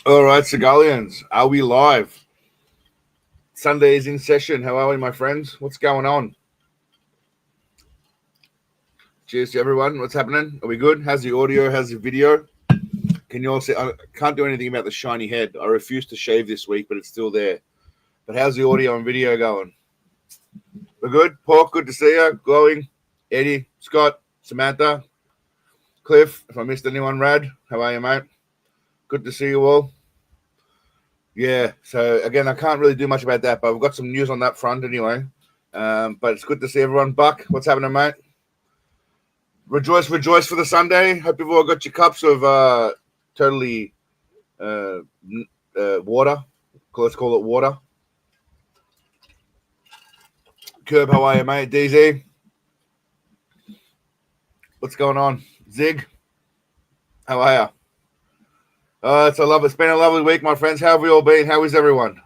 All right, Seagullians, are we live? Sunday is in session. How are we, my friends? What's going on? Cheers to everyone. What's happening? Are we good? How's the audio? How's the video? Can you all see? I can't do anything about the shiny head. I refuse to shave this week, but it's still there. But how's the audio and video going? We're good? Pork, good to see you. Glowing. Eddie, Scott, Samantha, Cliff. If I missed anyone, Rad, how are you, mate? Good to see you all. Yeah, so again, I can't really do much about that, but we've got some news on that front anyway. But it's good to see everyone. Buck, what's happening, mate? Rejoice, rejoice for the Sunday. Hope you've all got your cups of totally uh, water. Let's call it water. Curb, how are you, mate? DZ, what's going on? Zig, how are you? It's been a lovely week, my friends. How have we all been? How is everyone?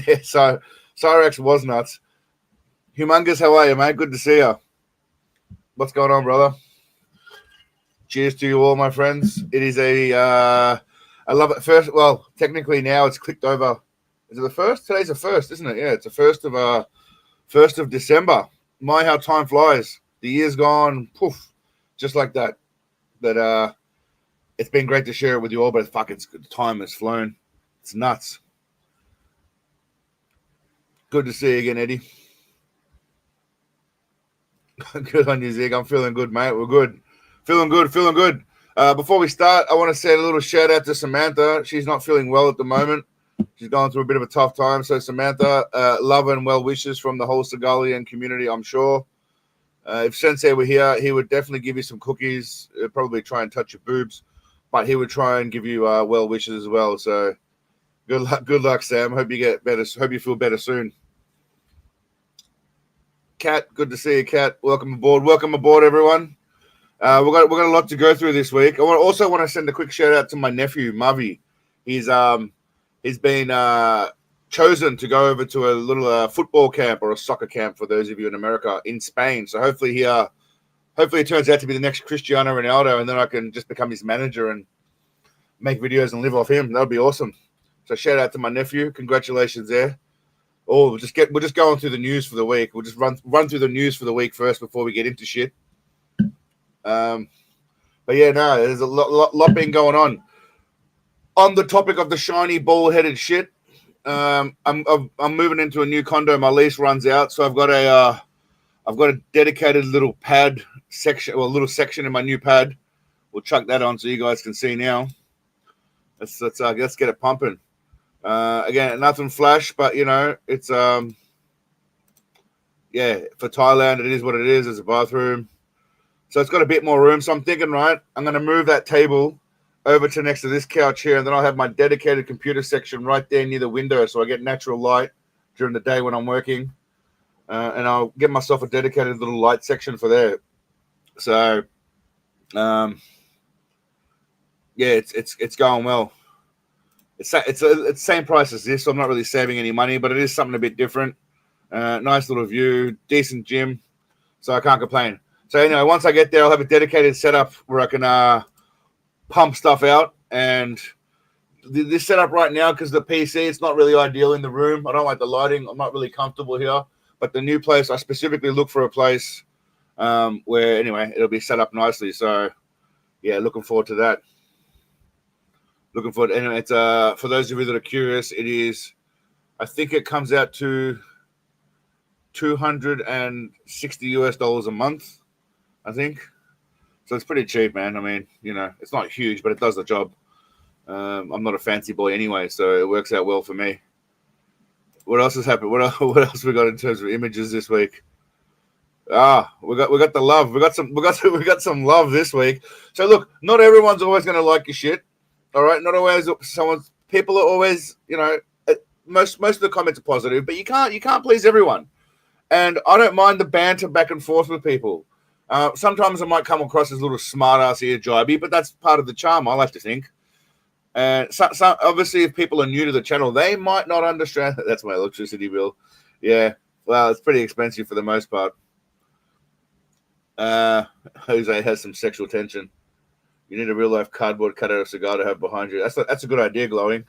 Yeah, so Cyrex was nuts. Humongous, how are you, mate? Good to see you. What's going on, brother? Cheers to you all, my friends. It is I love it. Well, technically now it's clicked over. Is it the first? Today's the first, isn't it? Yeah, it's the first of December. My, how time flies. The year's gone, poof, just like that. But it's been great to share it with you all. But fuck, time has flown. It's nuts. Good to see you again, Eddie. Good on you, Zig. I'm feeling good, mate. We're good. Feeling good. Before we start, I want to say a little shout out to Samantha. She's not feeling well at the moment. She's going through a bit of a tough time. So, Samantha, love and well wishes from the whole Seagullian community, I'm sure. If Sensei were here, he would definitely give you some cookies, probably try and touch your boobs, but he would try and give you well wishes as well. So, good luck, Sam. Hope you get better. Hope you feel better soon. Kat, good to see you, Kat. Welcome aboard, everyone. We've got a lot to go through this week. I also want to send a quick shout out to my nephew Mavi. He's been chosen to go over to a little football camp or a soccer camp for those of you in America in Spain. So hopefully it turns out to be the next Cristiano Ronaldo, and then I can just become his manager and make videos and live off him. That would be awesome. So shout out to my nephew. Congratulations there. Oh, we're just going through the news for the week. We'll just run through the news for the week first before we get into shit. But yeah, no, there's a lot been going on. On the topic of the shiny ball-headed shit, I'm moving into a new condo. My lease runs out, so I've got a dedicated little pad section, or a little section in my new pad. We'll chuck that on so you guys can see now. Let's get it pumping. Again, nothing flash, but you know, it's yeah, for Thailand it is what it is. It's a bathroom. So it's got a bit more room. So I'm thinking, right, I'm going to move that table over to next to this couch here, and then I'll have my dedicated computer section right there near the window so I get natural light during the day when I'm working. And I'll get myself a dedicated little light section for there. So, yeah, it's going well. It's the same price as this, so I'm not really saving any money, but it is something a bit different. Nice little view, decent gym, so I can't complain. So anyway, once I get there, I'll have a dedicated setup where I can pump stuff out. And this setup right now, because the PC, it's not really ideal in the room. I don't like the lighting. I'm not really comfortable here. But the new place, I specifically look for a place where, anyway, it'll be set up nicely. So, yeah, looking forward to that. Anyway, it's for those of you that are curious, it is, I think it comes out to $260 a month, I think. So it's pretty cheap, man. I mean, you know, it's not huge, but it does the job. I'm not a fancy boy anyway, so it works out well for me. What else has happened? What else we got in terms of images this week? We got the love. We got some love this week. So look, not everyone's always going to like your shit. All right, not always. People are always, you know, most of the comments are positive, but you can't please everyone. And I don't mind the banter back and forth with people. Sometimes I might come across as a little smart-ass ear jibey, but that's part of the charm, I like to think. And so obviously, if people are new to the channel, they might not understand. That's my electricity bill. Yeah, well, it's pretty expensive for the most part. Jose has some sexual tension. You need a real life cardboard cutout cigar to have behind you. That's a good idea, Glowing.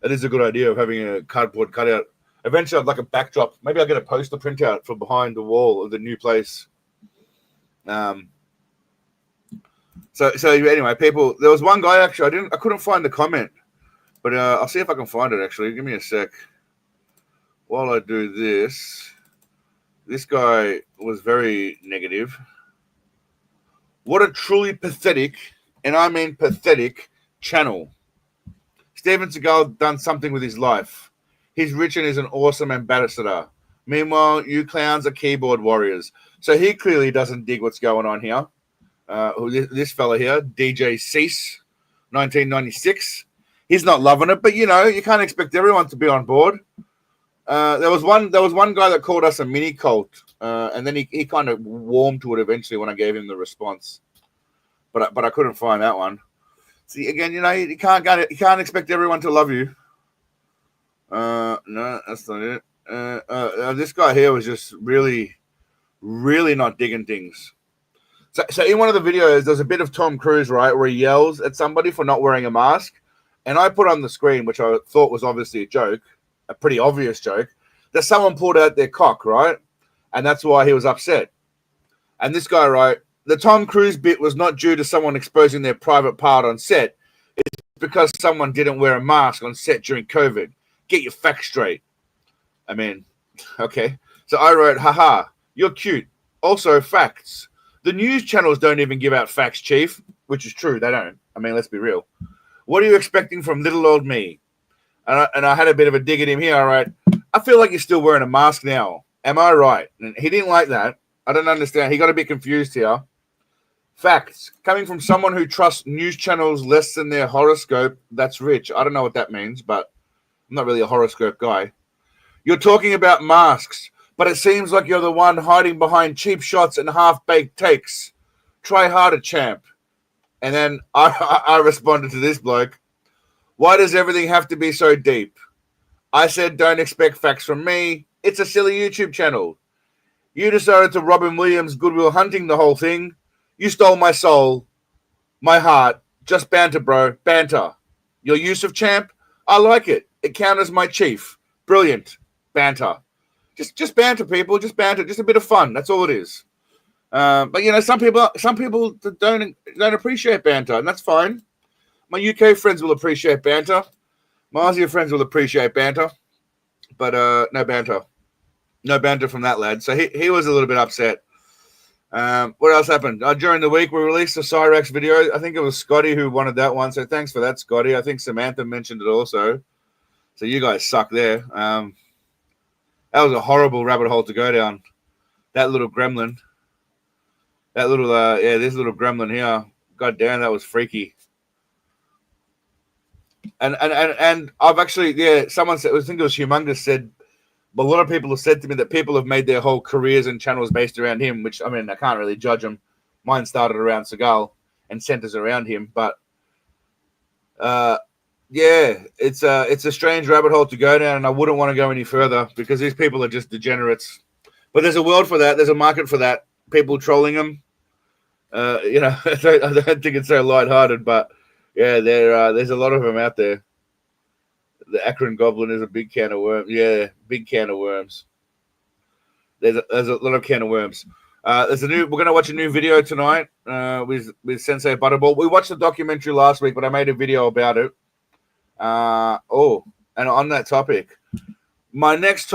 That is a good idea of having a cardboard cutout. Eventually, I'd like a backdrop. Maybe I'll get a poster printout for behind the wall of the new place. So anyway, people. There was one guy actually. I couldn't find the comment, but I'll see if I can find it. Actually, give me a sec. While I do this guy was very negative. What a truly pathetic, and I mean pathetic, channel. Steven Seagal done something with his life. He's rich and is an awesome ambassador. Meanwhile, you clowns are keyboard warriors. So he clearly doesn't dig what's going on here. This fella here, DJ Cease, 1996. He's not loving it, but you can't expect everyone to be on board. There was one guy that called us a mini cult, and then he kind of warmed to it eventually when I gave him the response. But I couldn't find that one. See, again, you can't expect everyone to love you. No, that's not it. This guy here was just really, really not digging things. So in one of the videos, there's a bit of Tom Cruise, right, where he yells at somebody for not wearing a mask. And I put on the screen, which I thought was obviously a joke, a pretty obvious joke, that someone pulled out their cock, right? And that's why he was upset. And this guy, right, the Tom Cruise bit was not due to someone exposing their private part on set. It's because someone didn't wear a mask on set during COVID. Get your facts straight. I mean, okay. So I wrote, haha, you're cute. Also, facts. The news channels don't even give out facts, Chief, which is true. They don't. I mean, let's be real. What are you expecting from little old me? And I had a bit of a dig at him here. All right. I feel like you're still wearing a mask now. Am I right? And he didn't like that. I don't understand. He got a bit confused here. Facts. Coming from someone who trusts news channels less than their horoscope, that's rich. I don't know what that means, but I'm not really a horoscope guy. You're talking about masks, but it seems like you're the one hiding behind cheap shots and half-baked takes. Try harder, champ. And then I responded to this bloke. Why does everything have to be so deep? I said, don't expect facts from me. It's a silly YouTube channel. You decided to Robin Williams Goodwill Hunting the whole thing. You stole my soul, my heart. Just banter, bro. Banter. Your use of champ, I like it. It counters my chief. Brilliant. Banter. Just banter, people. Just banter. Just a bit of fun. That's all it is. But some people don't appreciate banter, and that's fine. My UK friends will appreciate banter. My Aussie friends will appreciate banter, but no banter from that lad. So he was a little bit upset. What else happened during the week? We released a Cyrax video. I think it was Scotty who wanted that one. So thanks for that, Scotty. I think Samantha mentioned it also. So you guys suck there. That was a horrible rabbit hole to go down. That little gremlin. That little, this little gremlin here. God damn, that was freaky. And I've actually, someone said, I think it was Humongous said, but a lot of people have said to me that people have made their whole careers and channels based around him, which, I mean, I can't really judge them. Mine started around Seagal and centers around him. But, it's a strange rabbit hole to go down, and I wouldn't want to go any further because these people are just degenerates. But there's a world for that. There's a market for that. People trolling them. I don't think it's so lighthearted, but yeah, there's a lot of them out there. The Akron Goblin is a big can of worms. Yeah, big can of worms. There's a lot of can of worms. We're gonna watch a new video tonight with Sensei Butterball. We watched the documentary last week, but I made a video about it. And on that topic, my next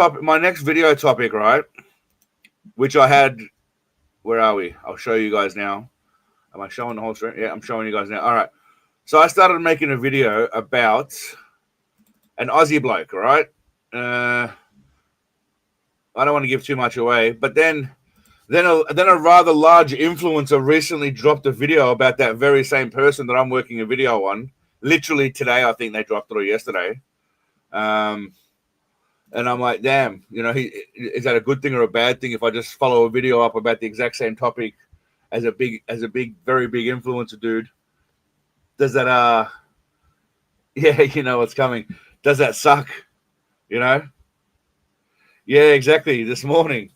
video topic, right? Which I had. Where are we? I'll show you guys now. Am I showing the whole screen? Yeah, I'm showing you guys now. All right. So I started making a video about an Aussie bloke, right? I don't want to give too much away, but then a rather large influencer recently dropped a video about that very same person that I'm working a video on. Literally today, I think they dropped it, or yesterday. And I'm like, damn, is that a good thing or a bad thing if I just follow a video up about the exact same topic as a very big influencer dude? Does that, you know what's coming. Does that suck? Yeah, exactly. This morning.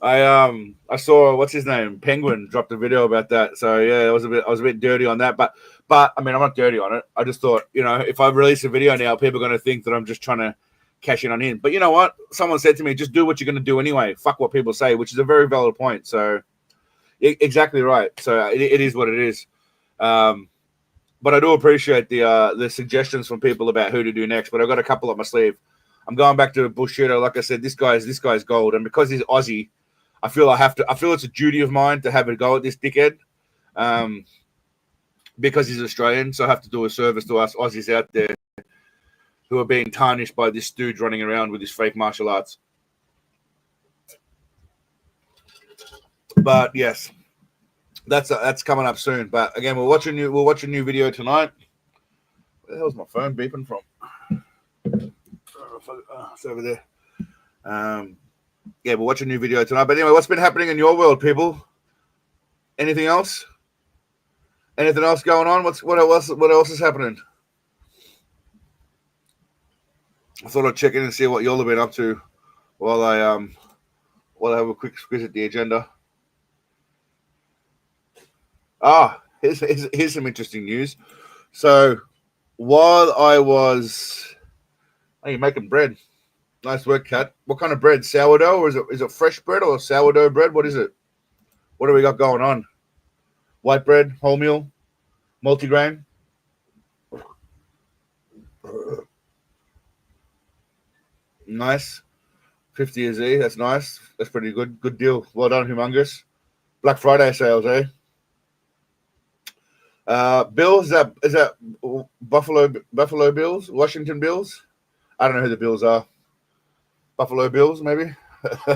I saw what's his name, Penguin, dropped a video about that. So yeah, I was a bit dirty on that, but I mean I'm not dirty on it. I just thought, if I release a video now, people are going to think that I'm just trying to cash in on him. But you know what? Someone said to me, just do what you're going to do anyway. Fuck what people say, which is a very valid point. So exactly right. So it is what it is. But I do appreciate the suggestions from people about who to do next. But I've got a couple up my sleeve. I'm going back to Bullshitter. Like I said, this guy's gold, and because he's Aussie, I feel it's a duty of mine to have a go at this dickhead. Because he's Australian, so I have to do a service to us Aussies out there who are being tarnished by this dude running around with his fake martial arts. But yes, that's coming up soon. But again, we'll watch a new video tonight. Where the hell's my phone beeping from? It's over there. Yeah, we'll watch a new video tonight. But anyway, what's been happening in your world, people? Anything else? Anything else going on? What else is happening? I thought I'd check in and see what y'all have been up to while I have a quick squeeze at the agenda. Here's some interesting news. So while I was you're making bread. Nice work, Kat. What kind of bread? Sourdough, or is it fresh bread or sourdough bread? What is it? What do we got going on? White bread, wholemeal, multigrain. Nice. 50 a Z. That's nice. That's pretty good. Good deal. Well done, Humongous. Black Friday sales, eh? Bills, is that Buffalo Bills? Washington Bills? I don't know who the Bills are. Buffalo Bills, maybe?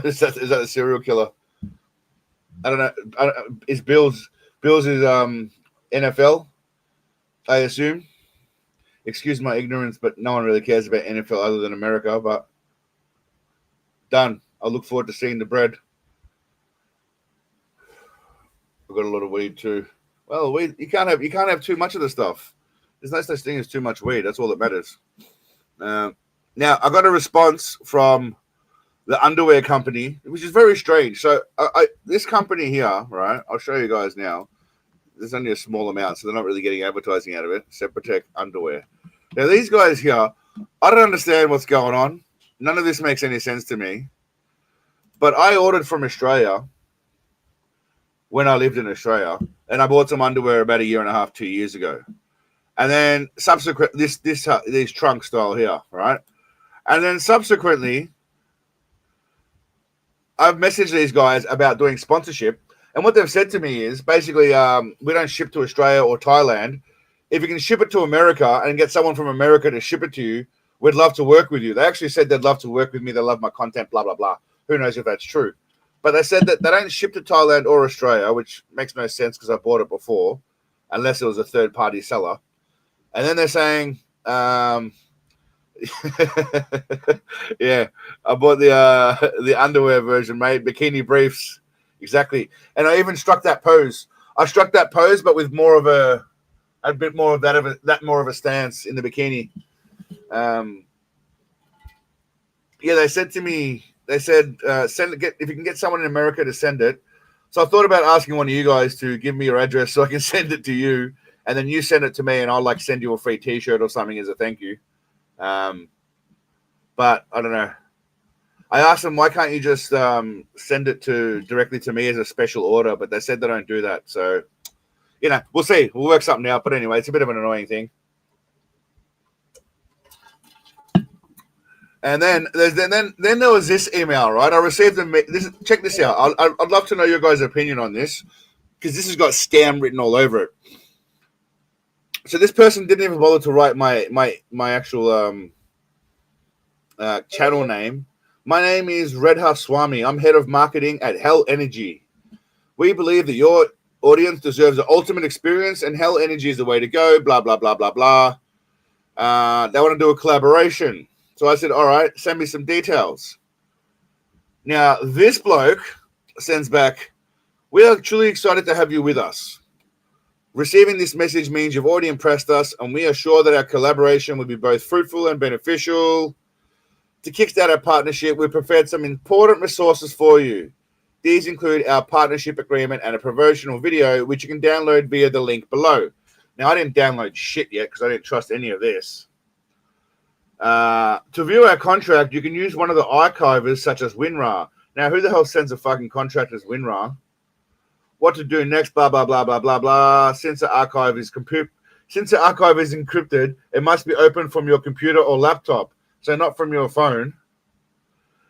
is that a serial killer? I don't know. Is Bills is NFL, I assume. Excuse my ignorance, but no one really cares about NFL other than America. But done. I look forward to seeing the bread. I've got a lot of weed too. Well, weed you can't have too much of the stuff. There's no such thing as too much weed. That's all that matters. Now I got a response from the underwear company, which is very strange. So this company here, right? I'll show you guys now. There's only a small amount, so they're not really getting advertising out of it. Seprotec underwear. Now these guys here, I don't understand what's going on. None of this makes any sense to me. But I ordered from Australia when I lived in Australia, and I bought some underwear about 1.5 2 years ago. And then these trunk style here, right? And then subsequently, I've messaged these guys about doing sponsorship, and what they've said to me is basically, we don't ship to Australia or Thailand. If you can ship it to America and get someone from America to ship it to you, we'd love to work with you. They actually said they'd love to work with me. They love my content, blah, blah, blah. Who knows if that's true? But they said that they don't ship to Thailand or Australia, which makes no sense because I bought it before, unless it was a third-party seller. And then they're saying, yeah, I bought the underwear version, mate. Bikini briefs, exactly. And I even struck that pose. I struck that pose, but with more of a bit more of a stance in the bikini. Yeah, they said to me, send it. If you can get someone in America to send it. So I thought about asking one of you guys to give me your address so I can send it to you, and then you send it to me, and I'll send you a free T-shirt or something as a thank you. But I don't know. I asked them, why can't you just send it directly to me as a special order? But they said they don't do that. So, we'll see. We'll work something out. But anyway, it's a bit of an annoying thing. And then there was this email, right? I received check this out. I'd love to know your guys' opinion on this, because this has got scam written all over it. So this person didn't even bother to write my actual channel name. My name is Redha Swami. I'm head of marketing at Hell Energy. We believe that your audience deserves the ultimate experience, and Hell Energy is the way to go. Blah blah blah blah blah. They want to do a collaboration. So I said, all right, send me some details. Now, this bloke sends back, we are truly excited to have you with us. Receiving this message means you've already impressed us, and we are sure that our collaboration will be both fruitful and beneficial. To kickstart our partnership, we've prepared some important resources for you. These include our partnership agreement and a promotional video, which you can download via the link below. Now, I didn't download shit yet because I didn't trust any of this. To view our contract, you can use one of the archivers such as WinRAR. Now, who the hell sends a fucking contract as WinRAR? What to do next, blah, blah, blah, blah, blah, blah. Since the archive is encrypted, it must be opened from your computer or laptop, so not from your phone.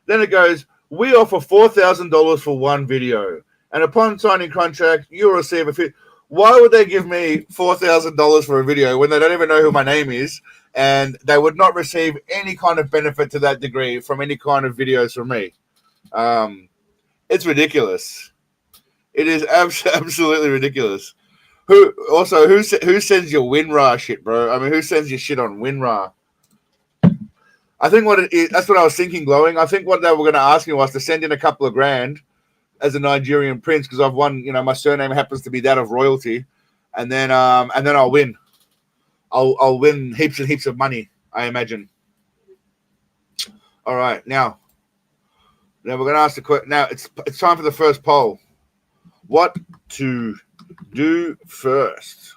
Then it goes, we offer $4,000 for one video, and upon signing contract, you'll receive a fee. Why would they give me $4,000 for a video when they don't even know who my name is, and they would not receive any kind of benefit to that degree from any kind of videos from me? It's ridiculous. It is absolutely ridiculous. Who sends your WinRAR shit, bro? I mean, who sends your shit on WinRAR? I think what it is, that's what I was thinking, Glowing. I think what they were going to ask me was to send in a couple of grand as a Nigerian prince because I've won. My surname happens to be that of royalty, and then I'll win. I'll win heaps and heaps of money, I imagine. All right, now we're going to ask the question. Now it's time for the first poll. What to do first?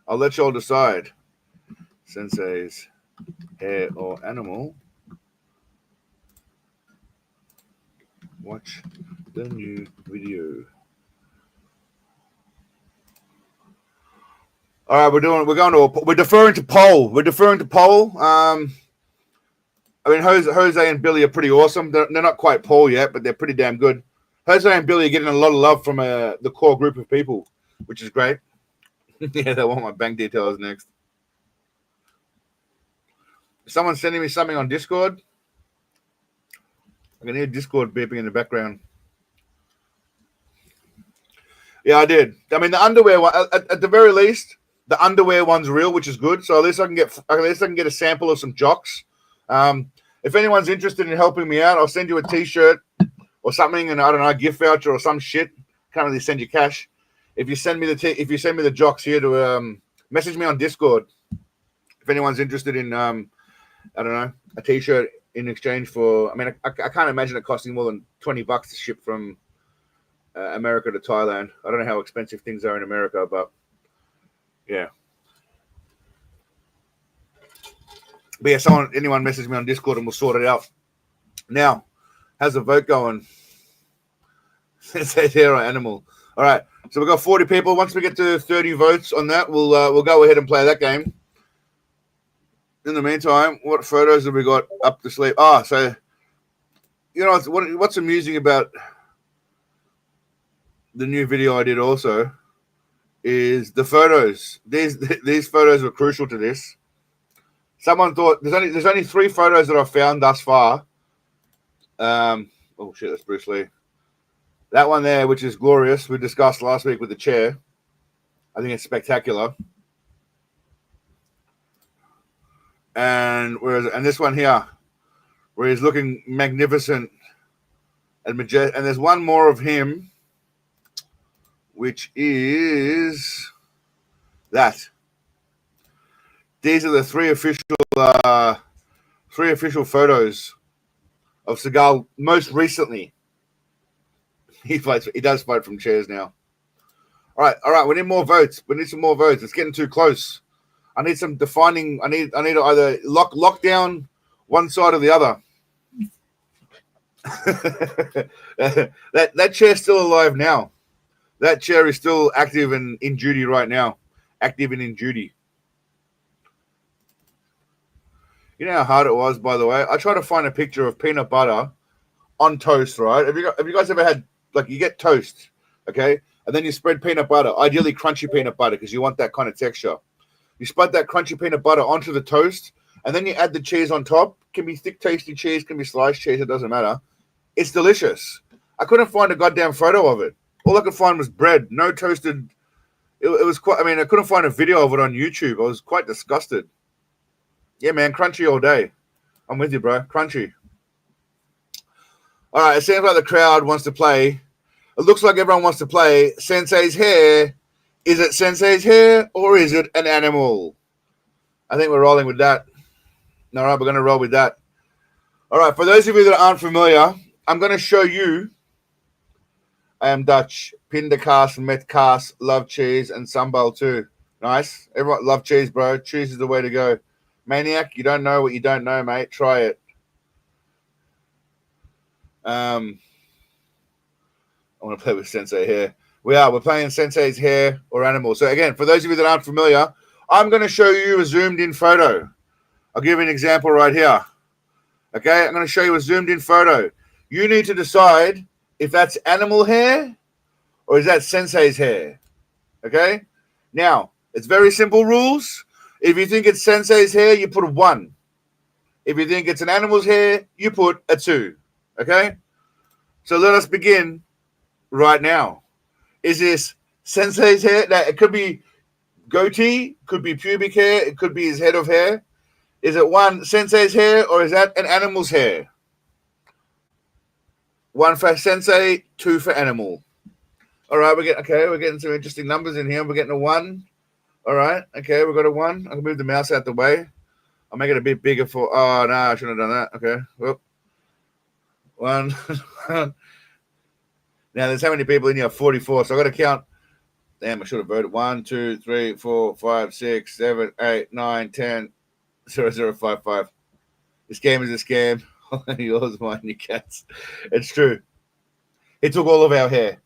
I'll let you all decide. Sensei's hair or animal? Watch the new video. All right, we're deferring to poll. I mean, Jose and Billy are pretty awesome. They're not quite Paul yet, but they're pretty damn good. Jose and Billy are getting a lot of love from the core group of people, which is great. Yeah, they want my bank details next. Someone's sending me something on Discord. I can hear Discord beeping in the background. Yeah, I did. I mean, the underwear one, at the very least, the underwear one's real, which is good. So at least I can get a sample of some jocks. If anyone's interested in helping me out, I'll send you a T-shirt or something, and I don't know, a gift voucher or some shit. Can't really send you cash. If you send me the jocks here to message me on Discord. If anyone's interested in I don't know, a T-shirt in exchange for. I mean, I can't imagine it costing more than $20 to ship from America to Thailand. I don't know how expensive things are in America, but yeah. But yeah, anyone message me on Discord and we'll sort it out. Now, how's the vote going? It says here on animal. All right, so we've got 40 people. Once we get to 30 votes on that, we'll go ahead and play that game. In the meantime, what photos have we got up the sleeve? So what's amusing about the new video I did also is the photos. These photos were crucial to this. Someone thought there's only 3 photos that I've found thus far. Oh shit, that's Bruce Lee. That one there, which is glorious, we discussed last week with the chair. I think it's spectacular. And this one here, where he's looking magnificent and majestic. And there's one more of him, which is that. These are the 3 official photos of Seagull most recently. He does fight from chairs now. All right. We need more votes. We need some more votes. It's getting too close. I need some defining. I need to either lock down one side or the other. that chair's still alive now. That chair is still active and in duty right now. Active and in duty. You know how hard it was, by the way? I tried to find a picture of peanut butter on toast, right? Have you guys ever had, like, you get toast, okay? And then you spread peanut butter, ideally crunchy peanut butter, because you want that kind of texture. You spread that crunchy peanut butter onto the toast, and then you add the cheese on top. Can be thick, tasty cheese, can be sliced cheese, it doesn't matter. It's delicious. I couldn't find a goddamn photo of it. All I could find was bread, no toasted. It was quite, I mean, I couldn't find a video of it on YouTube. I was quite disgusted. Yeah, man, crunchy all day. I'm with you, bro. Crunchy. All right, it seems like the crowd wants to play. It looks like everyone wants to play Sensei's hair. Is it Sensei's hair or is it an animal? I think we're rolling with that. All right, we're going to roll with that. All right, for those of you that aren't familiar, I'm going to show you. I am Dutch. Pindakaas, metkaas, love cheese, and sambal too. Nice. Everyone love cheese, bro. Cheese is the way to go. Maniac, you don't know what you don't know, mate. Try it. I want to play with Sensei here. We're playing Sensei's hair or animal. So again, for those of you that aren't familiar, I'm going to show you a zoomed in photo. I'll give you an example right here. Okay, I'm going to show you a zoomed in photo. You need to decide if that's animal hair or is that Sensei's hair. Okay? Now, it's very simple rules. If you think it's Sensei's hair, you put a 1. If you think it's an animal's hair, you put a 2. Okay? So let us begin right now. Is this Sensei's hair? Now, it could be goatee, could be pubic hair, it could be his head of hair. Is it 1 Sensei's hair or is that an animal's hair? 1 for Sensei, 2 for animal. All right, we're getting some interesting numbers in here. We're getting a 1. All right, okay, we got a 1. I can move the mouse out the way. I'll make it a bit bigger for. Oh no, I shouldn't have done that. Okay, whoop. 1. Now there's how many people in here? 44. So I got to count. Damn, I should have voted. 1, 2, 3, 4, 5, 6, 7, 8, 9, 10, 0, 0, 5, 5. This game is a scam. Yours, mine, your cats. It's true. He took all of our hair.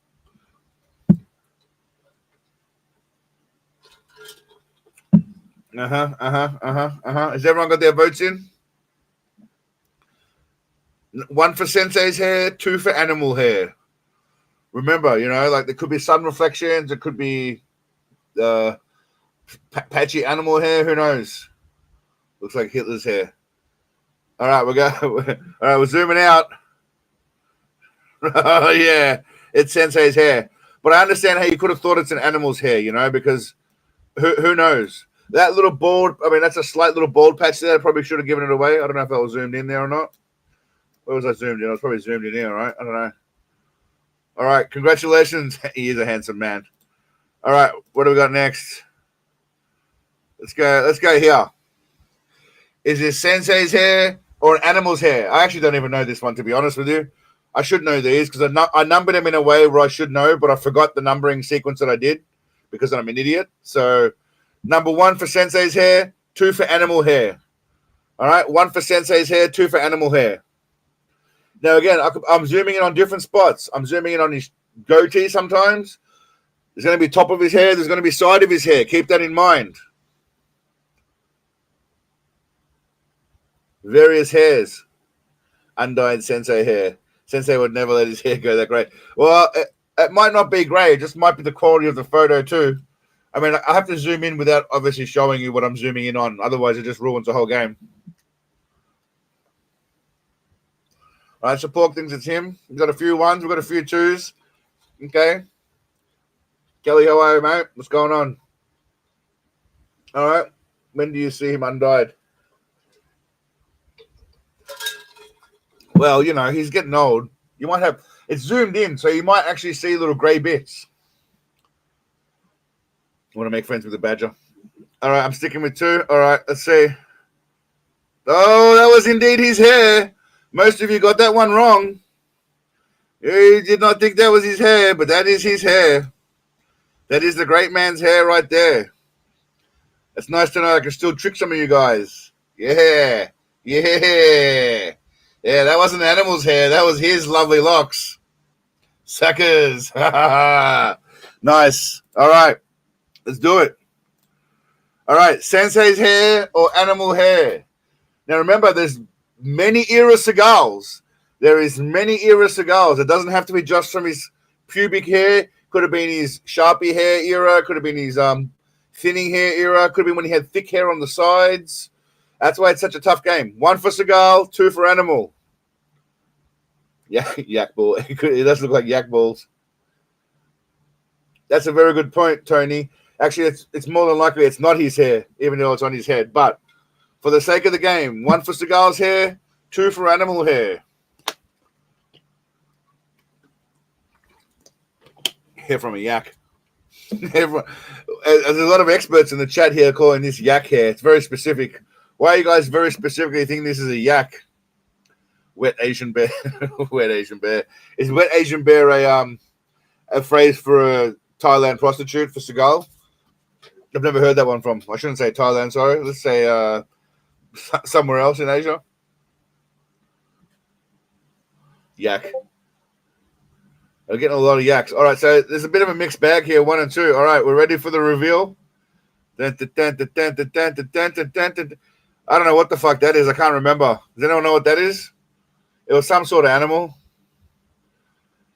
Has everyone got their votes in? 1 for Sensei's hair, 2 for animal hair. Remember, like there could be sun reflections, it could be patchy animal hair. Who knows? Looks like Hitler's hair. All right, we're zooming out. Oh yeah, it's Sensei's hair. But I understand how you could have thought it's an animal's hair, because who knows? That little bald, that's a slight little bald patch there. I probably should have given it away. I don't know if I was zoomed in there or not. Where was I zoomed in? I was probably zoomed in here, right? I don't know. All right, congratulations. He is a handsome man. All right, what do we got next? Let's go here. Is this Sensei's hair or an animal's hair? I actually don't even know this one, to be honest with you. I should know these because I numbered them in a way where I should know, but I forgot the numbering sequence that I did because I'm an idiot. So number 1 for Sensei's hair, 2 for animal hair. All right, 1 for Sensei's hair, 2 for animal hair. Now, again, I'm zooming in on different spots. I'm zooming in on his goatee sometimes. There's going to be top of his hair. There's going to be side of his hair. Keep that in mind. Various hairs. Undyed Sensei hair. Sensei would never let his hair go that grey. Well, it might not be grey. It just might be the quality of the photo too. I have to zoom in without obviously showing you what I'm zooming in on. Otherwise, it just ruins the whole game. All right, so Pork thinks it's him. We've got a few 1s. We've got a few 2s. Okay. Kelly, how are you, mate? What's going on? All right. When do you see him undyed? Well, he's getting old. You might have... It's zoomed in, so you might actually see little grey bits. I want to make friends with the badger. All right, I'm sticking with 2. All right, let's see. Oh, that was indeed his hair. Most of you got that one wrong. You did not think that was his hair, but that is his hair. That is the great man's hair right there. It's nice to know I can still trick some of you guys. Yeah. Yeah, that wasn't the animal's hair. That was his lovely locks. Suckers. Nice. All right. Let's do it. All right. Sensei's hair or animal hair? Now, remember, there's many era Seagulls. There is many era Seagulls. It doesn't have to be just from his pubic hair. Could have been his Sharpie hair era. Could have been his thinning hair era. Could have been when he had thick hair on the sides. That's why it's such a tough game. 1 for Seagull, 2 for animal. Yeah, yak ball. It does look like yak balls. That's a very good point, Tony. Actually, it's more than likely it's not his hair, even though it's on his head. But for the sake of the game, 1 for Seagull's hair, 2 for animal hair. Hair from a yak. There's a lot of experts in the chat here calling this yak hair. It's very specific. Why are you guys very specifically think this is a yak? Wet Asian bear. Wet Asian bear. Is wet Asian bear a phrase for a Thailand prostitute for Seagull? I've never heard that one from. I shouldn't say Thailand. Sorry. Let's say somewhere else in Asia. Yak. I'm getting a lot of yaks. All right, so there's a bit of a mixed bag here, 1 and 2. All right, we're ready for the reveal. I don't know what the fuck that is. I can't remember. Does anyone know what that is? It was some sort of animal.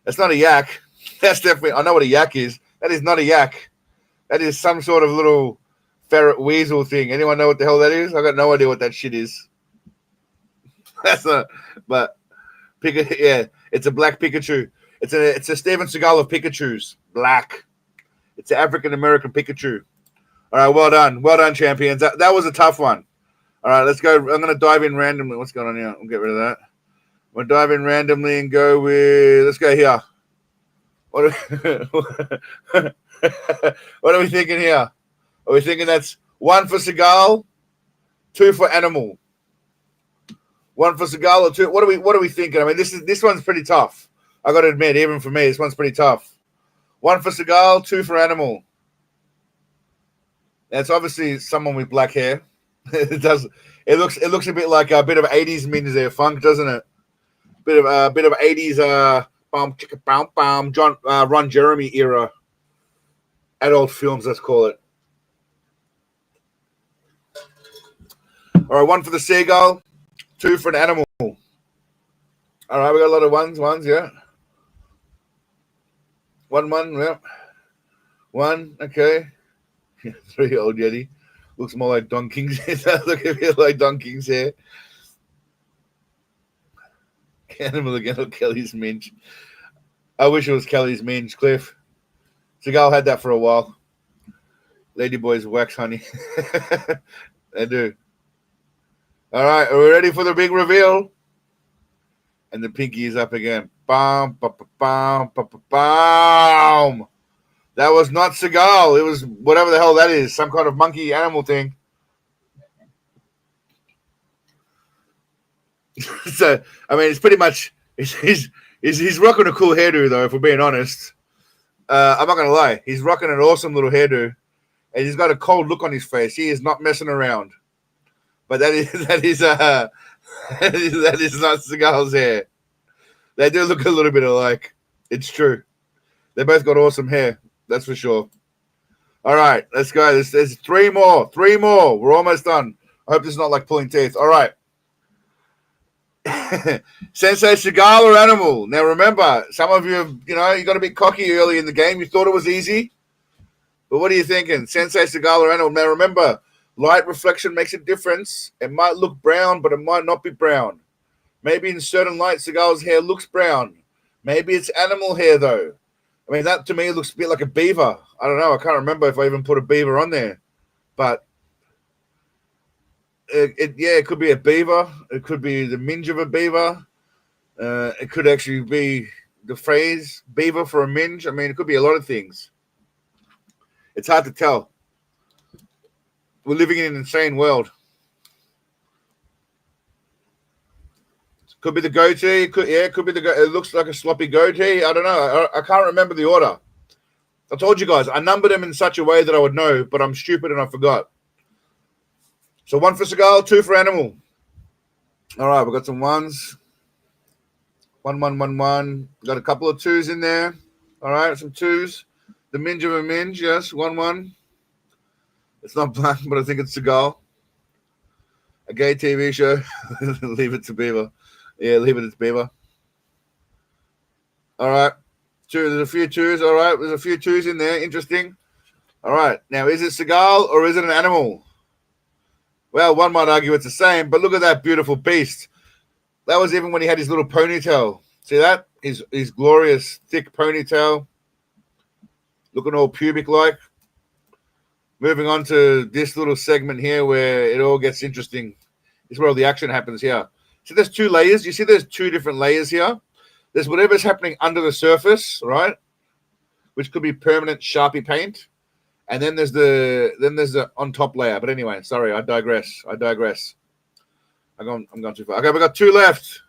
That's not a yak. That's definitely. I know what a yak is. That is not a yak. That is some sort of little ferret weasel thing. Anyone know what the hell that is? I got no idea what that shit is. That's not. But yeah, it's a black Pikachu. It's a Steven Seagal of Pikachus. Black. It's an African American Pikachu. All right, well done, champions. That was a tough one. All right, let's go. I'm gonna dive in randomly. What's going on here? I'll get rid of that. We'll dive in randomly and go with. Let's go here. What are we thinking here? Are we thinking that's 1 for Seagal, 2 for Animal? 1 for Seagal or 2? What are we thinking? I mean, this one's pretty tough. I got to admit, even for me, this one's pretty tough. 1 for Seagal, 2 for Animal. That's obviously someone with black hair. It does. It looks a bit like a bit of 80s Min's there funk, doesn't it? Bit of 80s John Ron Jeremy era adult films. Let's call it. All right, 1 for the Seagull, 2 for an Animal. All right, we got a lot of ones, yeah. 1, yeah. 1, okay. 3 old Yeti. Looks more like Don King's hair. Look a bit like Don King's hair. Animal again or Kelly's Minge. I wish it was Kelly's Minge, Cliff. Seagal had that for a while. Ladyboys wax honey. They do. All right, are we ready for the big reveal? And the pinky is up again. Bam, bam, bam, bam, bam. That was not Seagal. It was whatever the hell that is. Some kind of monkey animal thing. So, I mean, it's pretty much he's rocking a cool hairdo, though, if we're being honest. I'm not going to lie. He's rocking an awesome little hairdo. And he's got a cold look on his face. He is not messing around. But that is that is not Seagal's hair. They do look a little bit alike. It's true. They both got awesome hair. That's for sure. All right, let's go. There's 3 more. 3 more. We're almost done. I hope this is not like pulling teeth. All right. Sensei Seagal or Animal? Now remember, some of you got a bit cocky early in the game. You thought it was easy. But what are you thinking? Sensei Seagal or Animal? Now remember, light reflection makes a difference. It might look brown, but it might not be brown. Maybe in certain light, Seagal's hair looks brown. Maybe it's animal hair, though. I mean, that to me looks a bit like a beaver. I don't know. I can't remember if I even put a beaver on there. But it could be a beaver. It could be the minge of a beaver. It could actually be the phrase beaver for a minge. I mean, it could be a lot of things. It's hard to tell. We're living in an insane world. Could be the goatee. It could be it looks like a sloppy goatee. I don't know. I can't remember the order. I told you guys, I numbered them in such a way that I would know, but I'm stupid and I forgot. So 1 for Seagal, 2 for Animal. All right, we've got some 1s. 1, 1, 1, 1. We've got a couple of 2s in there. All right, some 2s. The minge of a minge, yes, 1, 1. It's not black, but I think it's Seagal. A gay TV show. Leave it to Beaver. Yeah, leave it to Beaver. All right. 2. There's a few 2s. All right. There's a few 2s in there. Interesting. All right. Now, is it Seagal or is it an animal? Well, one might argue it's the same, but look at that beautiful beast. That was even when he had his little ponytail. See that? His glorious, thick ponytail. Looking all pubic-like. Moving on to this little segment here where it all gets interesting. This is where all the action happens here. So there's 2 layers. You see there's 2 different layers here. There's whatever's happening under the surface, right? Which could be permanent Sharpie paint. And then there's the on top layer. But anyway, sorry, I digress. I'm going too far. Okay, we've got 2 left.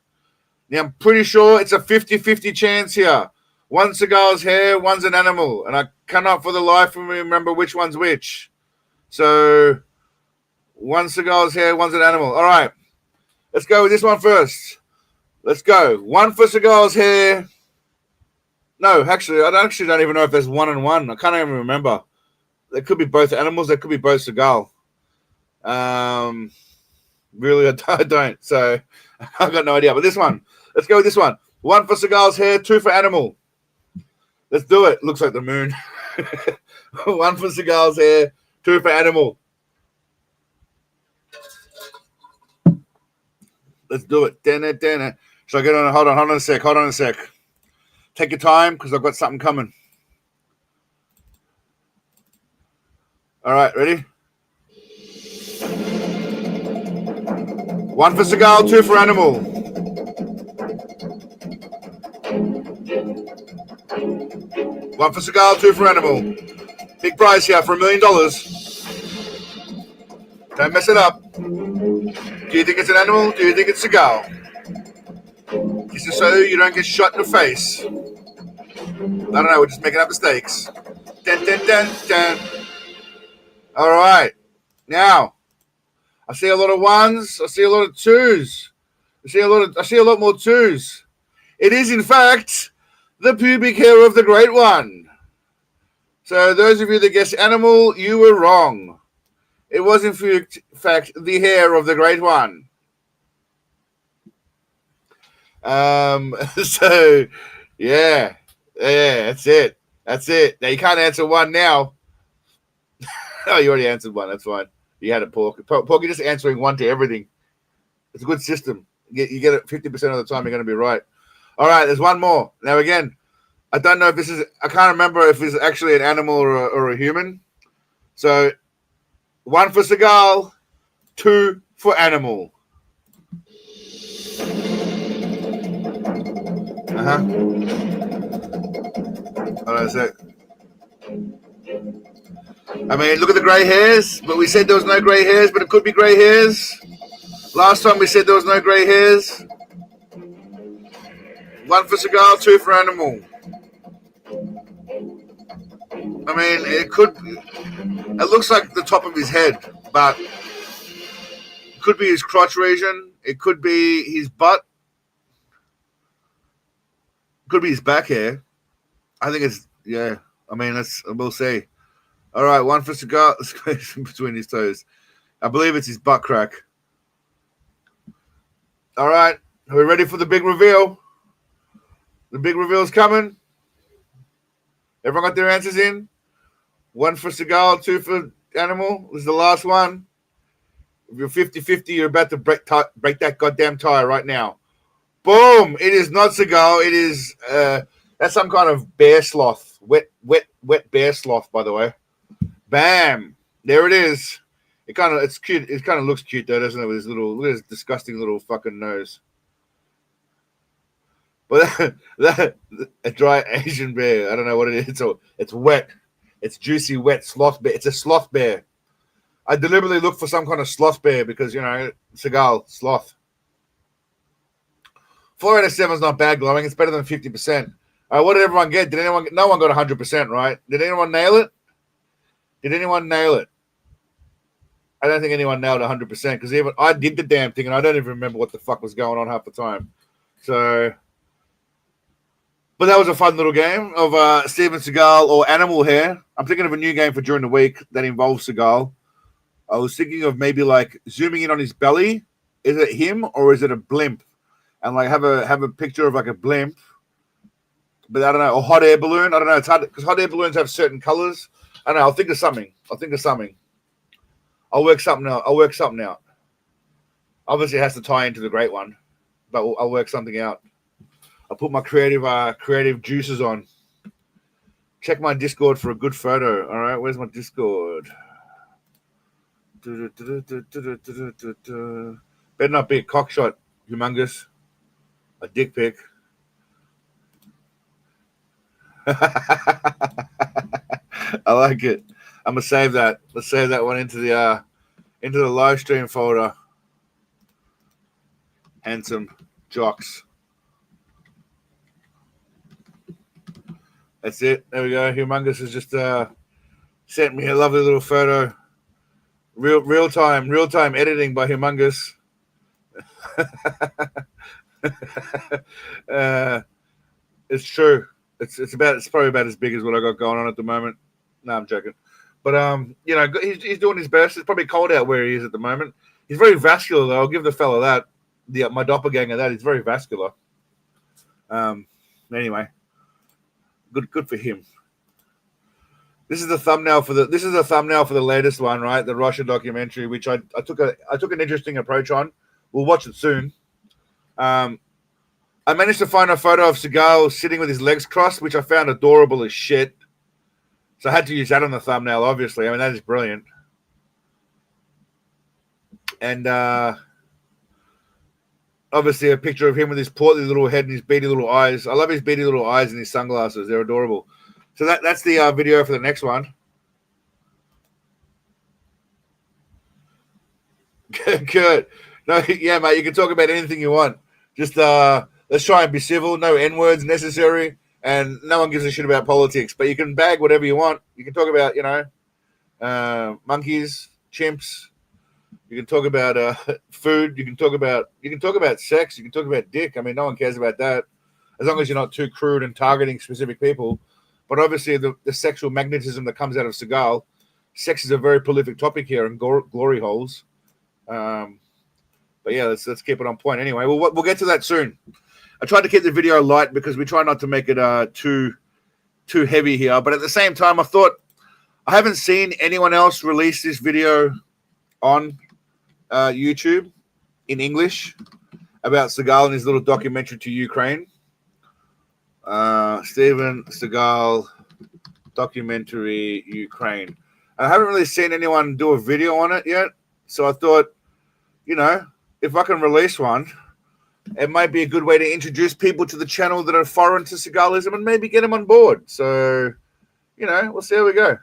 Now, I'm pretty sure it's a 50-50 chance here. One's Seagulls hair, one's an animal. And I cannot for the life of me remember which one's which. So, one's Seagulls hair, one's an animal. All right. Let's go with this one first. Let's go. One for Seagulls hair. No, actually, I don't even know if there's one and one. I can't even remember. There could be both animals. There could be both Seagull. Really, I don't. So, I've got no idea. But this one. Let's go with this one. One for Seagull's hair, two for animal. Let's do it. Looks like the moon. One for Seagull's hair, two for animal. Let's do it. Should I get on? Hold on a sec. Take your time because I've got something coming. All right, ready? One for Seagull, two for animal. One for Seagull, two for animal. Big prize here for $1 million. Don't mess it up. Do you think it's an animal? Do you think it's Seagull? This is so you don't get shot in the face. I don't know, we're just making up mistakes. Dun. All right. Now, I see a lot of ones. I see a lot of twos. I see a lot more twos. It is, in fact, the pubic hair of the Great One. So those of you that guessed animal, you were wrong. It was, in fact, the hair of the Great One. So, yeah, that's it. Now, you can't answer one now. Oh, you already answered one. That's fine. You had it, Porky. Porky just answering one to everything. It's a good system. You get it 50% of the time, you're going to be right. All right, there's one more. Now, again, I don't know if this is... I can't remember if it's actually an animal or a human. So, one for Seagull, two for animal. Hold on a sec. I mean, look at the grey hairs. But we said there was no grey hairs, but it could be grey hairs. Last time we said there was no grey hairs. One for Seagull, two for animal. I mean, it could... It looks like the top of his head, but it could be his crotch region. It could be his butt. It could be his back hair. I think it's... Yeah. I mean, we'll see. All right, one for Seagull. Let's go between his toes. I believe it's his butt crack. All right. Are we ready for the big reveal? The big reveal's coming. Everyone got their answers in? One for Seagull, two for animal. This is the last one. If you're 50-50, you're about to break that goddamn tire right now. Boom! It is not Seagull. It is that's some kind of bear sloth. Wet bear sloth, by the way. Bam! There it is. It's cute. It kind of looks cute though, doesn't it? With his look at his disgusting little fucking nose. But a dry Asian bear. I don't know what it is. It's wet. It's juicy, wet sloth bear. It's a sloth bear. I deliberately looked for some kind of sloth bear because, Seagull, sloth. 4 out of 7 is not bad, glowing. It's better than 50%. What did everyone get? No one got 100%, right? Did anyone nail it? I don't think anyone nailed 100% because even I did the damn thing and I don't even remember what the fuck was going on half the time. So... But that was a fun little game of Steven Seagal or animal hair. I'm thinking of a new game for during the week that involves Seagal. I was thinking of maybe like zooming in on his belly. Is it him or is it a blimp? And like have a picture of like a blimp. But I don't know. A hot air balloon. I don't know. It's hard because hot air balloons have certain colors. I don't know. I'll think of something. I'll work something out. Obviously, it has to tie into the Great One, but I'll work something out. I'll put my creative juices on. Check my Discord for a good photo. All right, where's my Discord? Better not be a cockshot, humongous. A dick pic. I like it. I'm gonna save that. Let's save that one into the live stream folder. Handsome jocks. That's it. There we go. Humongous has just sent me a lovely little photo. Real time editing by Humongous. It's true. It's probably about as big as what I got going on at the moment. No, I'm joking. But he's doing his best. It's probably cold out where he is at the moment. He's very vascular though. I'll give the fella that. My doppelganger that. He's very vascular. Anyway, good for him. This is the thumbnail for the latest one, right? The Russia documentary, which I took an interesting approach on. We'll watch it soon. I managed to find a photo of Seagull sitting with his legs crossed, which I found adorable as shit. So I had to use that on the thumbnail, obviously. I mean, that is brilliant. And obviously a picture of him with his portly little head and his beady little eyes. I love his beady little eyes and his sunglasses. They're adorable. So that's the video for the next one. Good. No, yeah, mate, you can talk about anything you want. Just let's try and be civil. No N-words necessary. And no one gives a shit about politics. But you can bag whatever you want. You can talk about, monkeys, chimps. You can talk about food. You can talk about sex. You can talk about dick. I mean, no one cares about that. As long as you're not too crude and targeting specific people. But obviously the sexual magnetism that comes out of Seagull, sex is a very prolific topic here in glory holes. But yeah, let's keep it on point. Anyway, we'll get to that soon. I tried to keep the video light because we try not to make it too heavy here. But at the same time, I thought I haven't seen anyone else release this video on YouTube in English about Seagull and his little documentary to Ukraine. Steven Seagull documentary Ukraine. I haven't really seen anyone do a video on it yet. So I thought, if I can release one, it might be a good way to introduce people to the channel that are foreign to Seagullism and maybe get them on board. So, we'll see how we go.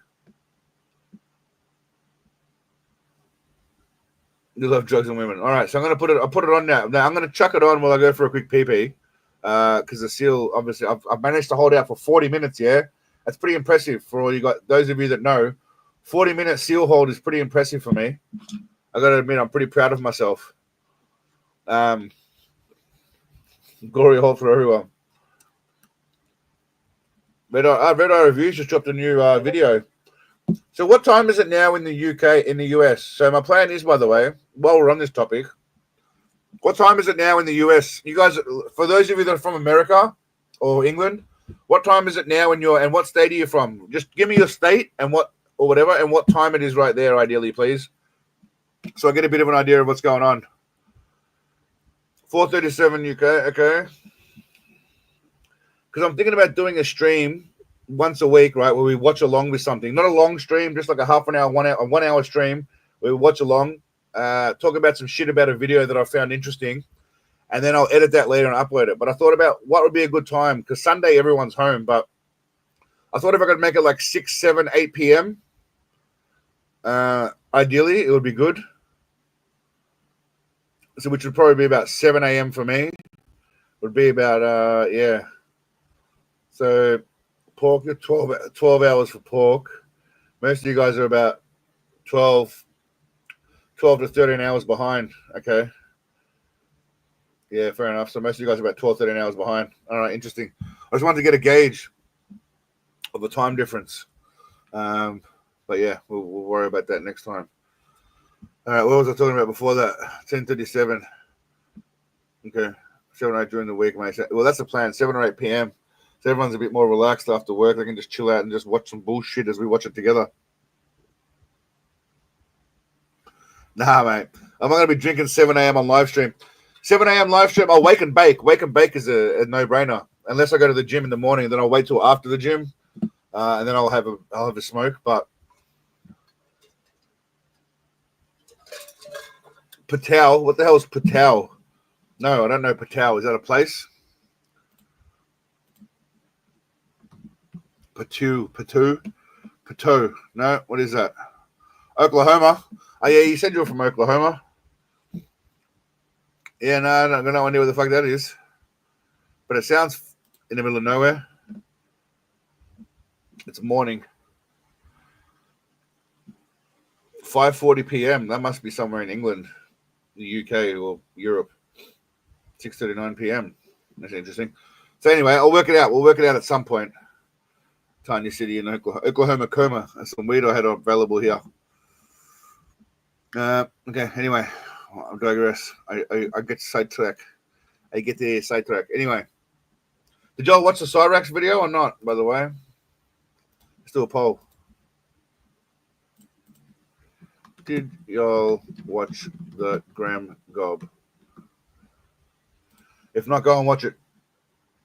You love drugs and women. All right, so I'll put it on now. Now I'm going to chuck it on while I go for a quick pee-pee. Because the seal, obviously, I've managed to hold out for 40 minutes, yeah? That's pretty impressive for all you got. Those of you that know, 40-minute seal hold is pretty impressive for me. I got to admit, I'm pretty proud of myself. Glory hole for everyone. Red Eye Reviews just dropped a new video. So what time is it now in the UK, in the US? So my plan is, by the way, while we're on this topic, what time is it now in the US? You guys, for those of you that are from America or England, what time is it now and what state are you from? Just give me your state and what time it is right there, ideally, please. So I get a bit of an idea of what's going on. 4:37 UK, okay. Because I'm thinking about doing a stream once a week, right, where we watch along with something. Not a long stream, just like a half an hour, 1 hour stream where we watch along, talk about some shit about a video that I found interesting, and then I'll edit that later and upload it. But I thought about what would be a good time, because Sunday everyone's home, but I thought if I could make it like 6, 7, 8 p.m., ideally, it would be good. So which would probably be about 7 a.m. for me. Would be about, yeah. So pork, 12 hours for pork. Most of you guys are about 12 to 13 hours behind. Okay. Yeah, fair enough. So most of you guys are about 12, 13 hours behind. All right, interesting. I just wanted to get a gauge of the time difference. But yeah, we'll worry about that next time. All right, what was I talking about before that? 10:37. Okay, 7 or 8 during the week, mate. Well, that's the plan. 7 or 8 p.m. So everyone's a bit more relaxed after work. They can just chill out and just watch some bullshit as we watch it together. Nah, mate. I'm not going to be drinking 7 a.m. on live stream. 7 a.m. live stream. I'll wake and bake. Wake and bake is a no-brainer. Unless I go to the gym in the morning, then I'll wait till after the gym, and then I'll have a smoke. But Patel, what the hell is Patel? No, I don't know Patel. Is that a place? Patu. No, what is that? Oklahoma. Oh yeah, you said you were from Oklahoma. Yeah, no, I got no idea what the fuck that is. But it sounds in the middle of nowhere. It's morning. 5:40 p.m. That must be somewhere in England, the UK, or Europe. 6:39 p.m. That's interesting. So anyway, I'll work it out. We'll work it out at some point. Tiny city in Oklahoma, Coma. That's some weed I had available here. Okay. Anyway, I digress. I get sidetrack. I get the sidetrack. Anyway, did y'all watch the Cyrax video or not? By the way, let's do a poll. Did y'all watch the Graham Gob? If not, go and watch it.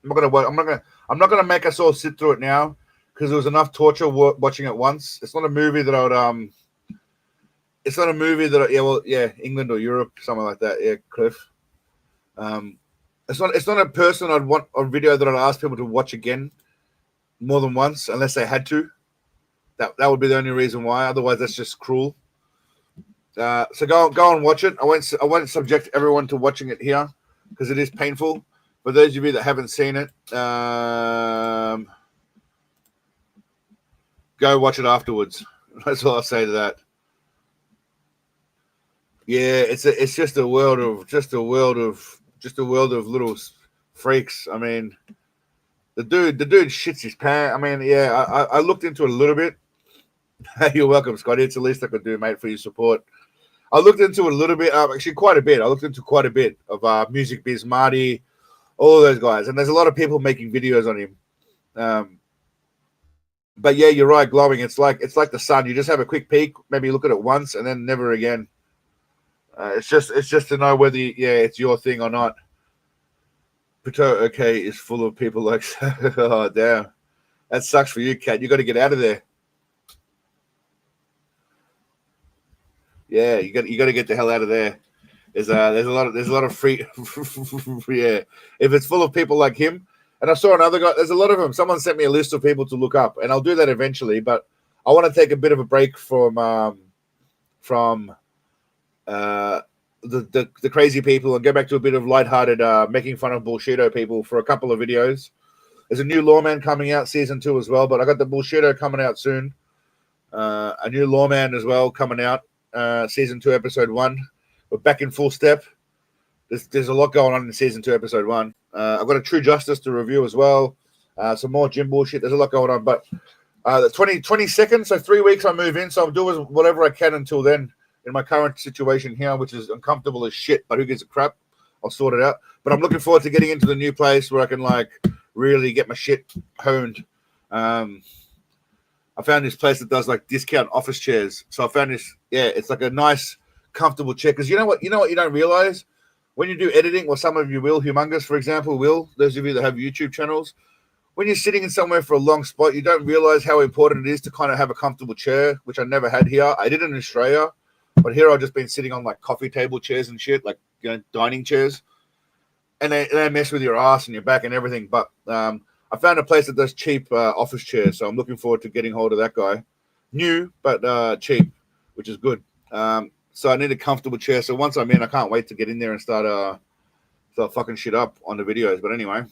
I'm not gonna make us all sit through it now because there was enough torture watching it once. It's not a movie that I would It's not a movie that England or Europe, something like that. Yeah, Cliff. It's not a person I'd want a video that I'd ask people to watch again more than once unless they had to. That would be the only reason why. Otherwise, that's just cruel. So go and watch it. I won't subject everyone to watching it here because it is painful. For those of you that haven't seen it, go watch it afterwards. That's all I'll say to that. Yeah, it's just a world of little freaks. I mean, the dude shits his pants. I mean, yeah, I looked into it a little bit. You're welcome, Scotty. It's the least I could do, mate, for your support. I looked into it a little bit, actually quite a bit. I looked into quite a bit of Music Biz Marty, all those guys, and there's a lot of people making videos on him. But yeah, you're right, glowing. It's like the sun. You just have a quick peek, maybe look at it once, and then never again. It's just to know whether it's your thing or not. Pato okay is full of people like oh damn, that sucks for you, Kat. You got to get out of there. Yeah, you got to get the hell out of there. There's a lot of free yeah. If it's full of people like him, and I saw another guy. There's a lot of them. Someone sent me a list of people to look up, and I'll do that eventually. But I want to take a bit of a break from the crazy people and go back to a bit of lighthearted making fun of bullshito people for a couple of videos. There's a new Lawman coming out, season 2 as well, but I got the bullshito coming out soon. A new Lawman as well coming out, season 2, episode 1. We're back in full step. There's a lot going on in season 2, episode 1. I've got a True Justice to review as well. Some more gym bullshit. There's a lot going on, but the 22nd, so 3 weeks I move in, so I'm doing whatever I can until then. In my current situation here, which is uncomfortable as shit, but who gives a crap? I'll sort it out. But I'm looking forward to getting into the new place where I can really get my shit honed. I found this place that does discount office chairs. So I found this, it's like a nice, comfortable chair. Because you know what you don't realize when you do editing, or some of you will, Humongous, for example, will. Those of you that have YouTube channels, when you're sitting in somewhere for a long spot, you don't realize how important it is to kind of have a comfortable chair, which I never had here. I did it in Australia. But here I've just been sitting on coffee table chairs and shit, dining chairs, and they mess with your ass and your back and everything. But I found a place that does cheap office chairs, so I'm looking forward to getting hold of that guy. New but cheap, which is good. So I need a comfortable chair. So once I'm in, I can't wait to get in there and start fucking shit up on the videos. But anyway,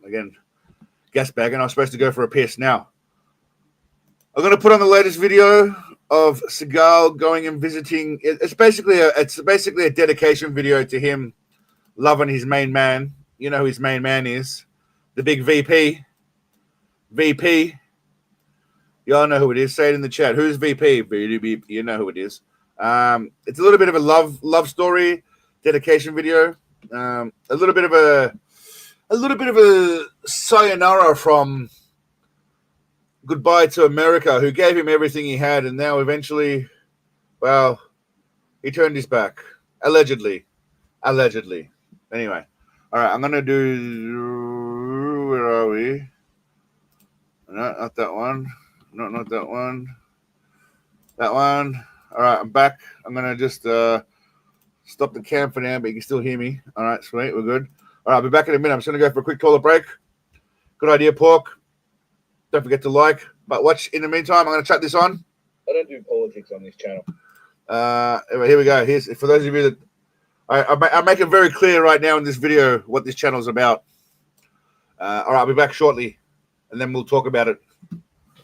again, gas bagging. I'm supposed to go for a piss now. I'm gonna put on the latest video of Seagull going and visiting. It's basically a dedication video to him loving his main man. You know who his main man is, the big VP. VP. Y'all know who it is. Say it in the chat. Who's VP? You know who it is. It's a little bit of a love story dedication video. A little bit of a sayonara from goodbye to America, who gave him everything he had, and now eventually, well, he turned his back. Allegedly. Anyway. All right, I'm going to do... Where are we? No, not that one. No, not that one. That one. All right, I'm back. I'm going to just stop the cam for now, but you can still hear me. All right, sweet. We're good. All right, I'll be back in a minute. I'm just going to go for a quick toilet break. Good idea, Pork. Don't forget to like. But watch. In the meantime, I'm going to chat this on. I don't do politics on this channel. Here we go. Here's for those of you that I make it very clear right now in this video what this channel is about. All right, I'll be back shortly, and then we'll talk about it.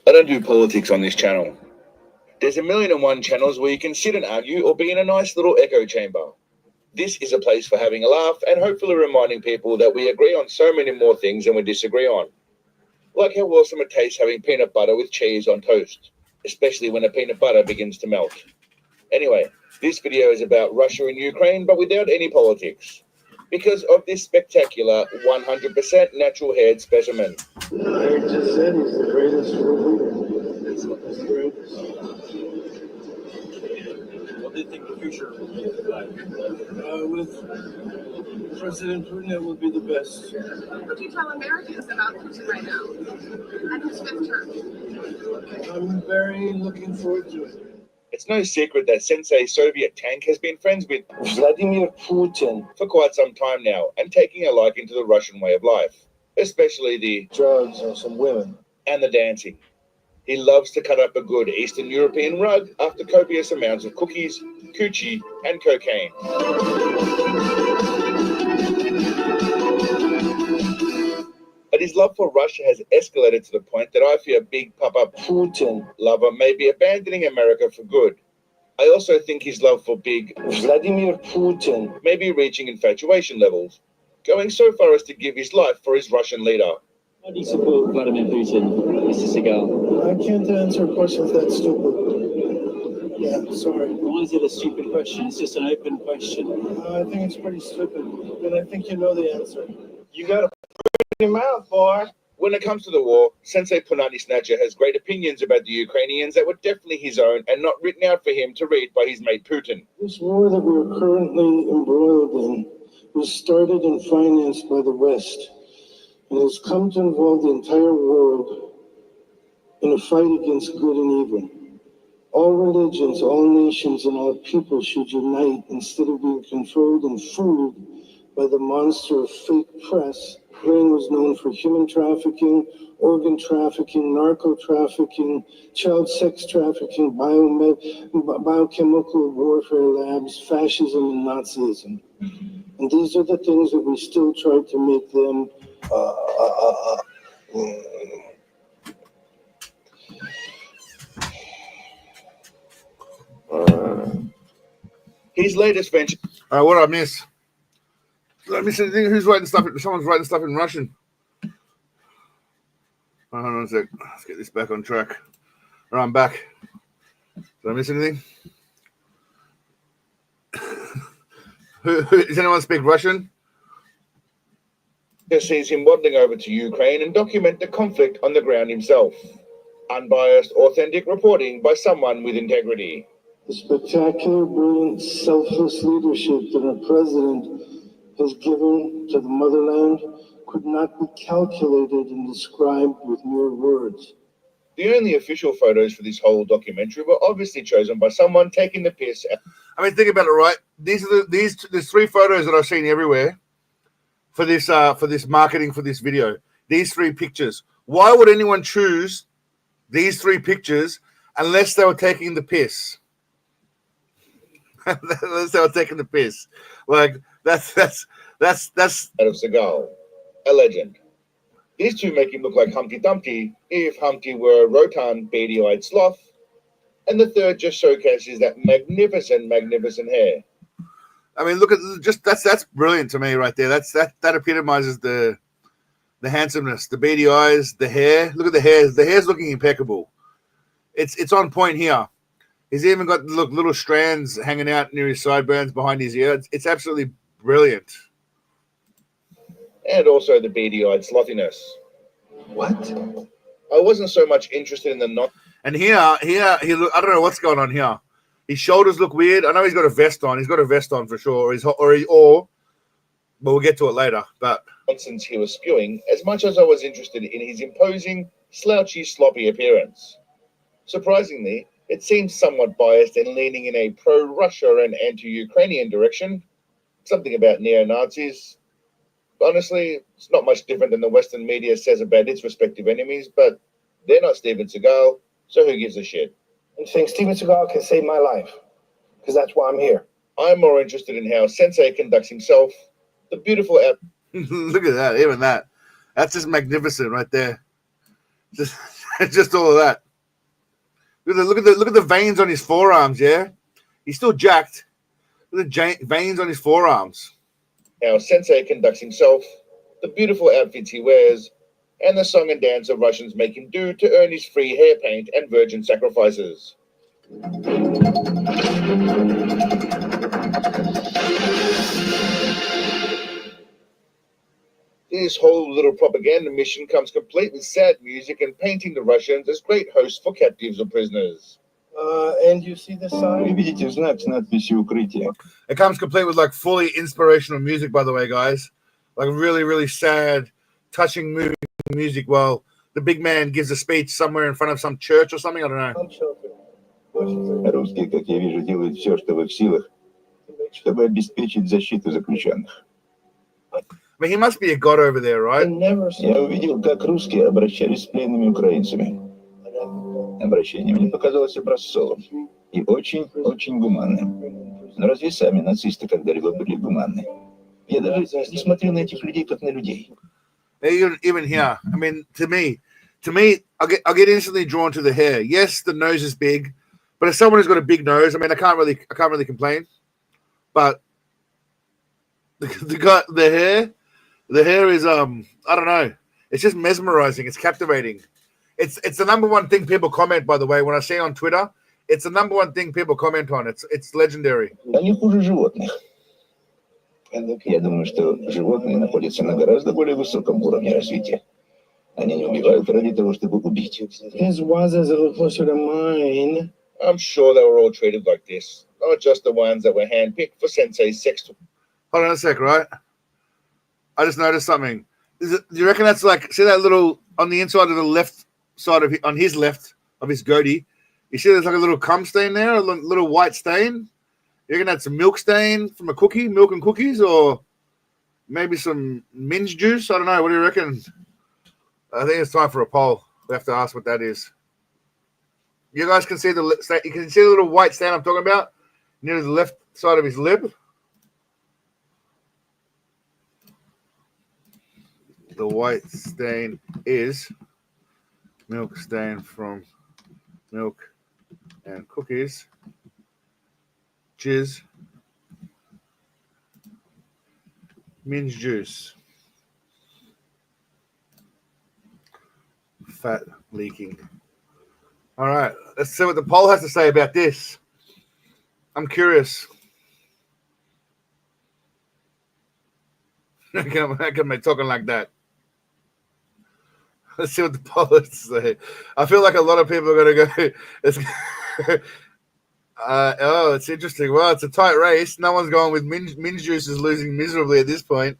I don't do politics on this channel. There's 1,000,001 channels where you can sit and argue or be in a nice little echo chamber. This is a place for having a laugh and hopefully reminding people that we agree on so many more things than we disagree on. Like how awesome it tastes having peanut butter with cheese on toast, especially when the peanut butter begins to melt. Anyway, this video is about Russia and Ukraine, but without any politics, because of this spectacular 100% natural-haired specimen. I just said he's the greatest world leader. He's the greatest. What do you think the future will be like? With President Putin, it will be the best. What do you tell Americans about Putin right now and his fifth term? I'm very looking forward to it. It's no secret that Sensei Soviet Tank has been friends with Vladimir Putin for quite some time now and taking a liking to the Russian way of life, especially the drugs and some women. And the dancing. He loves to cut up a good Eastern European rug after copious amounts of cookies, coochie, and cocaine. But his love for Russia has escalated to the point that I fear Big Papa Putin lover may be abandoning America for good. I also think his love for Big Vladimir Putin may be reaching infatuation levels, going so far as to give his life for his Russian leader. How do you support Vladimir Putin, Mr. Seagull? I can't answer questions that stupid. Yeah, sorry. Why is it a stupid question? It's just an open question. I think it's pretty stupid, and I think you know the answer. You gotta put him out, boy. When it comes to the war, Sensei Punani Snatcher has great opinions about the Ukrainians that were definitely his own and not written out for him to read by his mate Putin. This war that we're currently embroiled in was started and financed by the West, and has come to involve the entire world in a fight against good and evil. All religions, all nations, and all people should unite instead of being controlled and fooled by the monster of fake press. Ukraine was known for human trafficking, organ trafficking, narco trafficking, child sex trafficking, biochemical warfare labs, fascism, and Nazism. And these are the things that we still try to make them his latest venture. What did I miss? Did I miss anything? Who's writing stuff? Someone's writing stuff in Russian. Hold on a sec. Let's get this back on track. All right, I'm back. Did I miss anything? Does anyone speak Russian? Sees him waddling over to Ukraine and document the conflict on the ground himself. Unbiased, authentic reporting by someone with integrity. The spectacular, brilliant, selfless leadership that our president has given to the motherland could not be calculated and described with mere words. The only official photos for this whole documentary were obviously chosen by someone taking the piss. I mean, think about it, right? There's three photos that I've seen everywhere for this marketing for this video. These three pictures. Why would anyone choose these three pictures unless they were taking the piss? Unless they were taking the piss. Like that's out of Seagull, a legend. These two make him look like Humpty Dumpty if Humpty were a rotund, beady-eyed sloth, and the third just showcases that magnificent hair. I mean, look at just that's brilliant to me right there. That epitomizes the handsomeness, the beady eyes, the hair. Look at the hair. The hair's looking impeccable. It's on point here. He's even got little strands hanging out near his sideburns behind his ear. It's absolutely brilliant. And also the beady-eyed slothiness. What? I wasn't so much interested in the knot. And here, he look. I don't know what's going on here. His shoulders look weird. I know he's got a vest on. He's got a vest on for sure. But we'll get to it later. But nonsense he was spewing, as much as I was interested in his imposing, slouchy, sloppy appearance. Surprisingly, it seems somewhat biased and leaning in a pro-Russia and anti-Ukrainian direction. Something about neo-Nazis. Honestly, it's not much different than the Western media says about its respective enemies, but they're not Steven Seagal, so who gives a shit? I think Steven Seagal can save my life, because that's why I'm here. I'm more interested in how Sensei conducts himself. The beautiful Look at that, even that. That's just magnificent right there. Just Just all of that. Look at the veins on his forearms. Yeah, he's still jacked. Look at the veins on his forearms. How Sensei conducts himself, the beautiful outfits he wears, and the song and dance of Russians make him do to earn his free hair paint and virgin sacrifices. This whole little propaganda mission comes complete with sad music and painting the Russians as great hosts for captives or prisoners. And you see the sign? Вы видите знак с надписью «Укрытие». It comes complete with like fully inspirational music, by the way, guys. Like really, really sad, touching, moving music while the big man gives a speech somewhere in front of some church or something. I don't know. Русские, как я вижу, делают все, что в их силах, чтобы обеспечить защиту заключенных. I mean, he must be a god over there, right? Я увидел, как русские обращались с пленными украинцами. Обращение мне показалось образцовым и очень гуманным. Но разве сами нацисты когда-либо были гуманны? Я даже не смотрю на этих людей, как на людей. Even here, I mean, to me, I get instantly drawn to the hair. Yes, the nose is big, but as someone who's got a big nose, I mean, I can't really complain. But the hair is I don't know. It's just mesmerizing. It's captivating. It's the number one thing people comment, by the way, when I see on Twitter. It's the number one thing people comment on. It's legendary. Они хуже животных. Я думаю, что животные находятся на гораздо более высоком уровне развития. Они не убивают ради того, чтобы убить. His was a little closer to mine. I'm sure they were all treated like this, not just the ones that were handpicked for Sensei's sex. Hold on a sec, right? I just noticed something. Do you reckon that's like, see that little, on the inside of the left side of, on his left of his goatee, you see there's like a little cum stain there, a little white stain? You reckon that's a milk stain from a cookie, milk and cookies, or maybe some minge juice? I don't know. What do you reckon? I think it's time for a poll. We have to ask what that is. You guys can see the little white stain I'm talking about near the left side of his lip. The white stain is milk stain from milk and cookies. Jizz. Minge juice. Fat leaking. All right, let's see what the poll has to say about this. I'm curious. How come they talking like that? Let's see what the poll has to say. I feel like a lot of people are going to go. It's interesting. Well, it's a tight race. No one's going with Minge Juice is losing miserably at this point.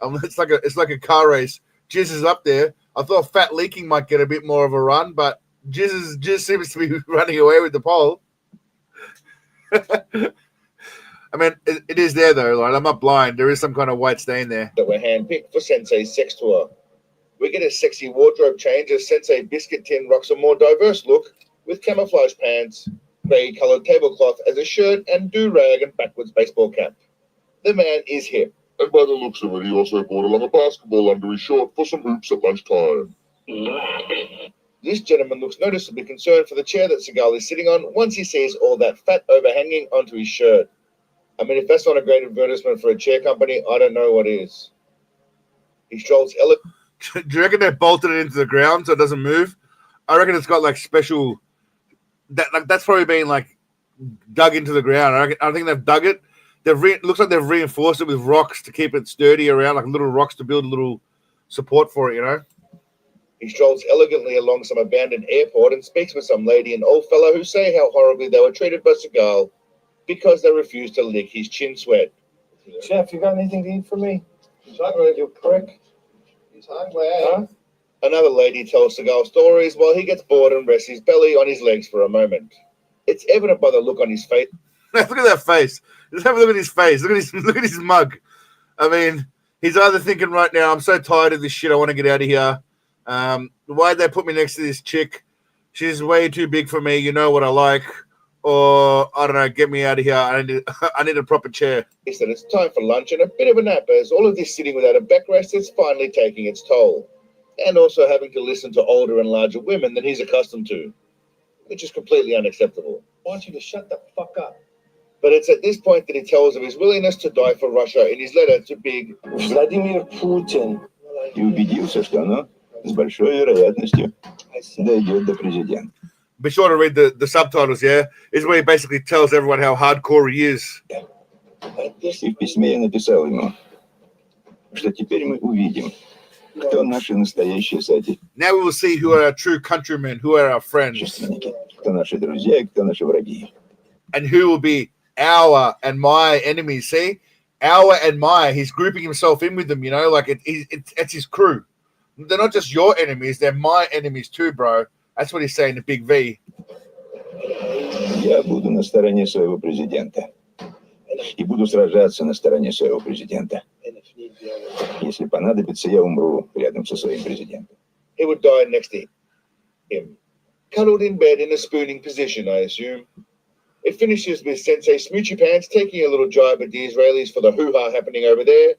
It's like a car race. Jizz is up there. I thought Fat Leaking might get a bit more of a run, but Jizz seems to be running away with the poll. I mean, it is there though. Like, I'm not blind. There is some kind of white stain there. That were handpicked for Sensei's sex tour. We get a sexy wardrobe change as Sensei Biscuit Tin rocks a more diverse look with camouflage pants, grey-coloured tablecloth as a shirt, and do-rag and backwards baseball cap. The man is hip. And by the looks of it, he also brought along a basketball under his short for some hoops at lunchtime. This gentleman looks noticeably concerned for the chair that Seagull is sitting on once he sees all that fat overhanging onto his shirt. I mean, if that's not a great advertisement for a chair company, I don't know what is. He strolls elegantly. Do you reckon they bolted it into the ground so it doesn't move? I reckon it's got like special. That's probably been like dug into the ground. I think they've dug it. Looks like they've reinforced it with rocks to keep it sturdy around, like little rocks to build a little support for it. You know. He strolls elegantly along some abandoned airport and speaks with some lady and old fellow who say how horribly they were treated by Seagull because they refused to lick his chin sweat. Chef, you got anything to eat for me? You prick. Huh? Another lady tells Seagull stories while he gets bored and rests his belly on his legs for a moment. It's evident by the look on his face. Look at that face. Just have a look at his face. Look at his mug. I mean, he's either thinking right now, I'm so tired of this shit, I want to get out of here. Why'd they put me next to this chick? She's way too big for me. You know what I like. Or, I don't know, get me out of here. I need a proper chair. He said it's time for lunch and a bit of a nap as all of this sitting without a backrest is finally taking its toll. and also having to listen to older and larger women than he's accustomed to, which is completely unacceptable. I want you to shut the fuck up. But it's at this point that he tells of his willingness to die for Russia in his letter to Big Vladimir Putin. И убедился, что оно с большой вероятностью дойдет до президента. Be sure to read the subtitles, yeah? Is where he basically tells everyone how hardcore he is. И в письме я написал ему, что теперь мы увидим, кто наши настоящие соотечественники, Now we will see who are our true countrymen, who are our friends, кто наши друзья и кто наши враги. and who will be our and my enemies. See? Our and my. He's grouping himself in with them, you know? Like, it's his crew. They're not just your enemies, they're my enemies too, bro. That's what he's saying to Big V. Я буду на стороне своего президента. И буду сражаться на стороне своего президента. Если понадобится, я умру рядом со своим президентом. he would die next to him, cuddled in bed in a spooning position, I assume. It finishes with Sensei Smoochy Pants taking a little jibe at the Israelis for the hoo-ha happening over there,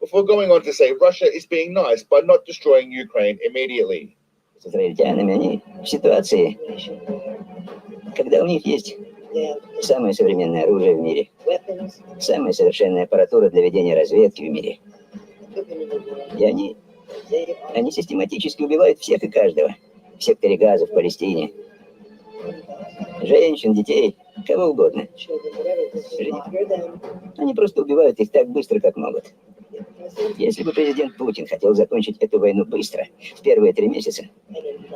before going on to say Russia is being nice by not destroying Ukraine immediately. С израильтянами они в ситуации, когда у них есть самое современное оружие в мире, самая совершенная аппаратура для ведения разведки в мире. И они систематически убивают всех и каждого в секторе Газа, в Палестине. Женщин, детей, кого угодно. Они просто убивают их так быстро, как могут. Если бы президент Путин хотел закончить эту войну быстро, в первые 3 месяца,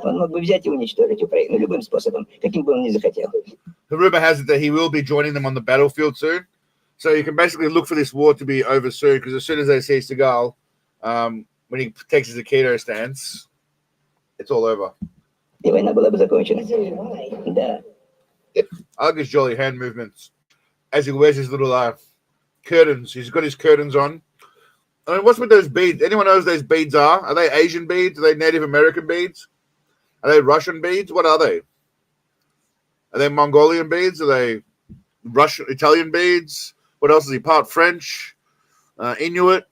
он мог бы взять и уничтожить Украину любым способом, каким бы он ни захотел. The rumor has it that he will be joining them on the battlefield soon. So you can basically look for this war to be over soon, because as soon as they see Seagull, when he takes his Aikido stance, it's all over. И война была бы закончена. Да. I like his jolly hand movements as he wears his little curtains. He's got his curtains on. I mean, what's with those beads? Anyone knows what those beads are? Are they Asian beads? Are they Native American beads? Are they Russian beads? What are they? Are they Mongolian beads? Are they Russian, Italian beads? What else is he? Part French, Inuit,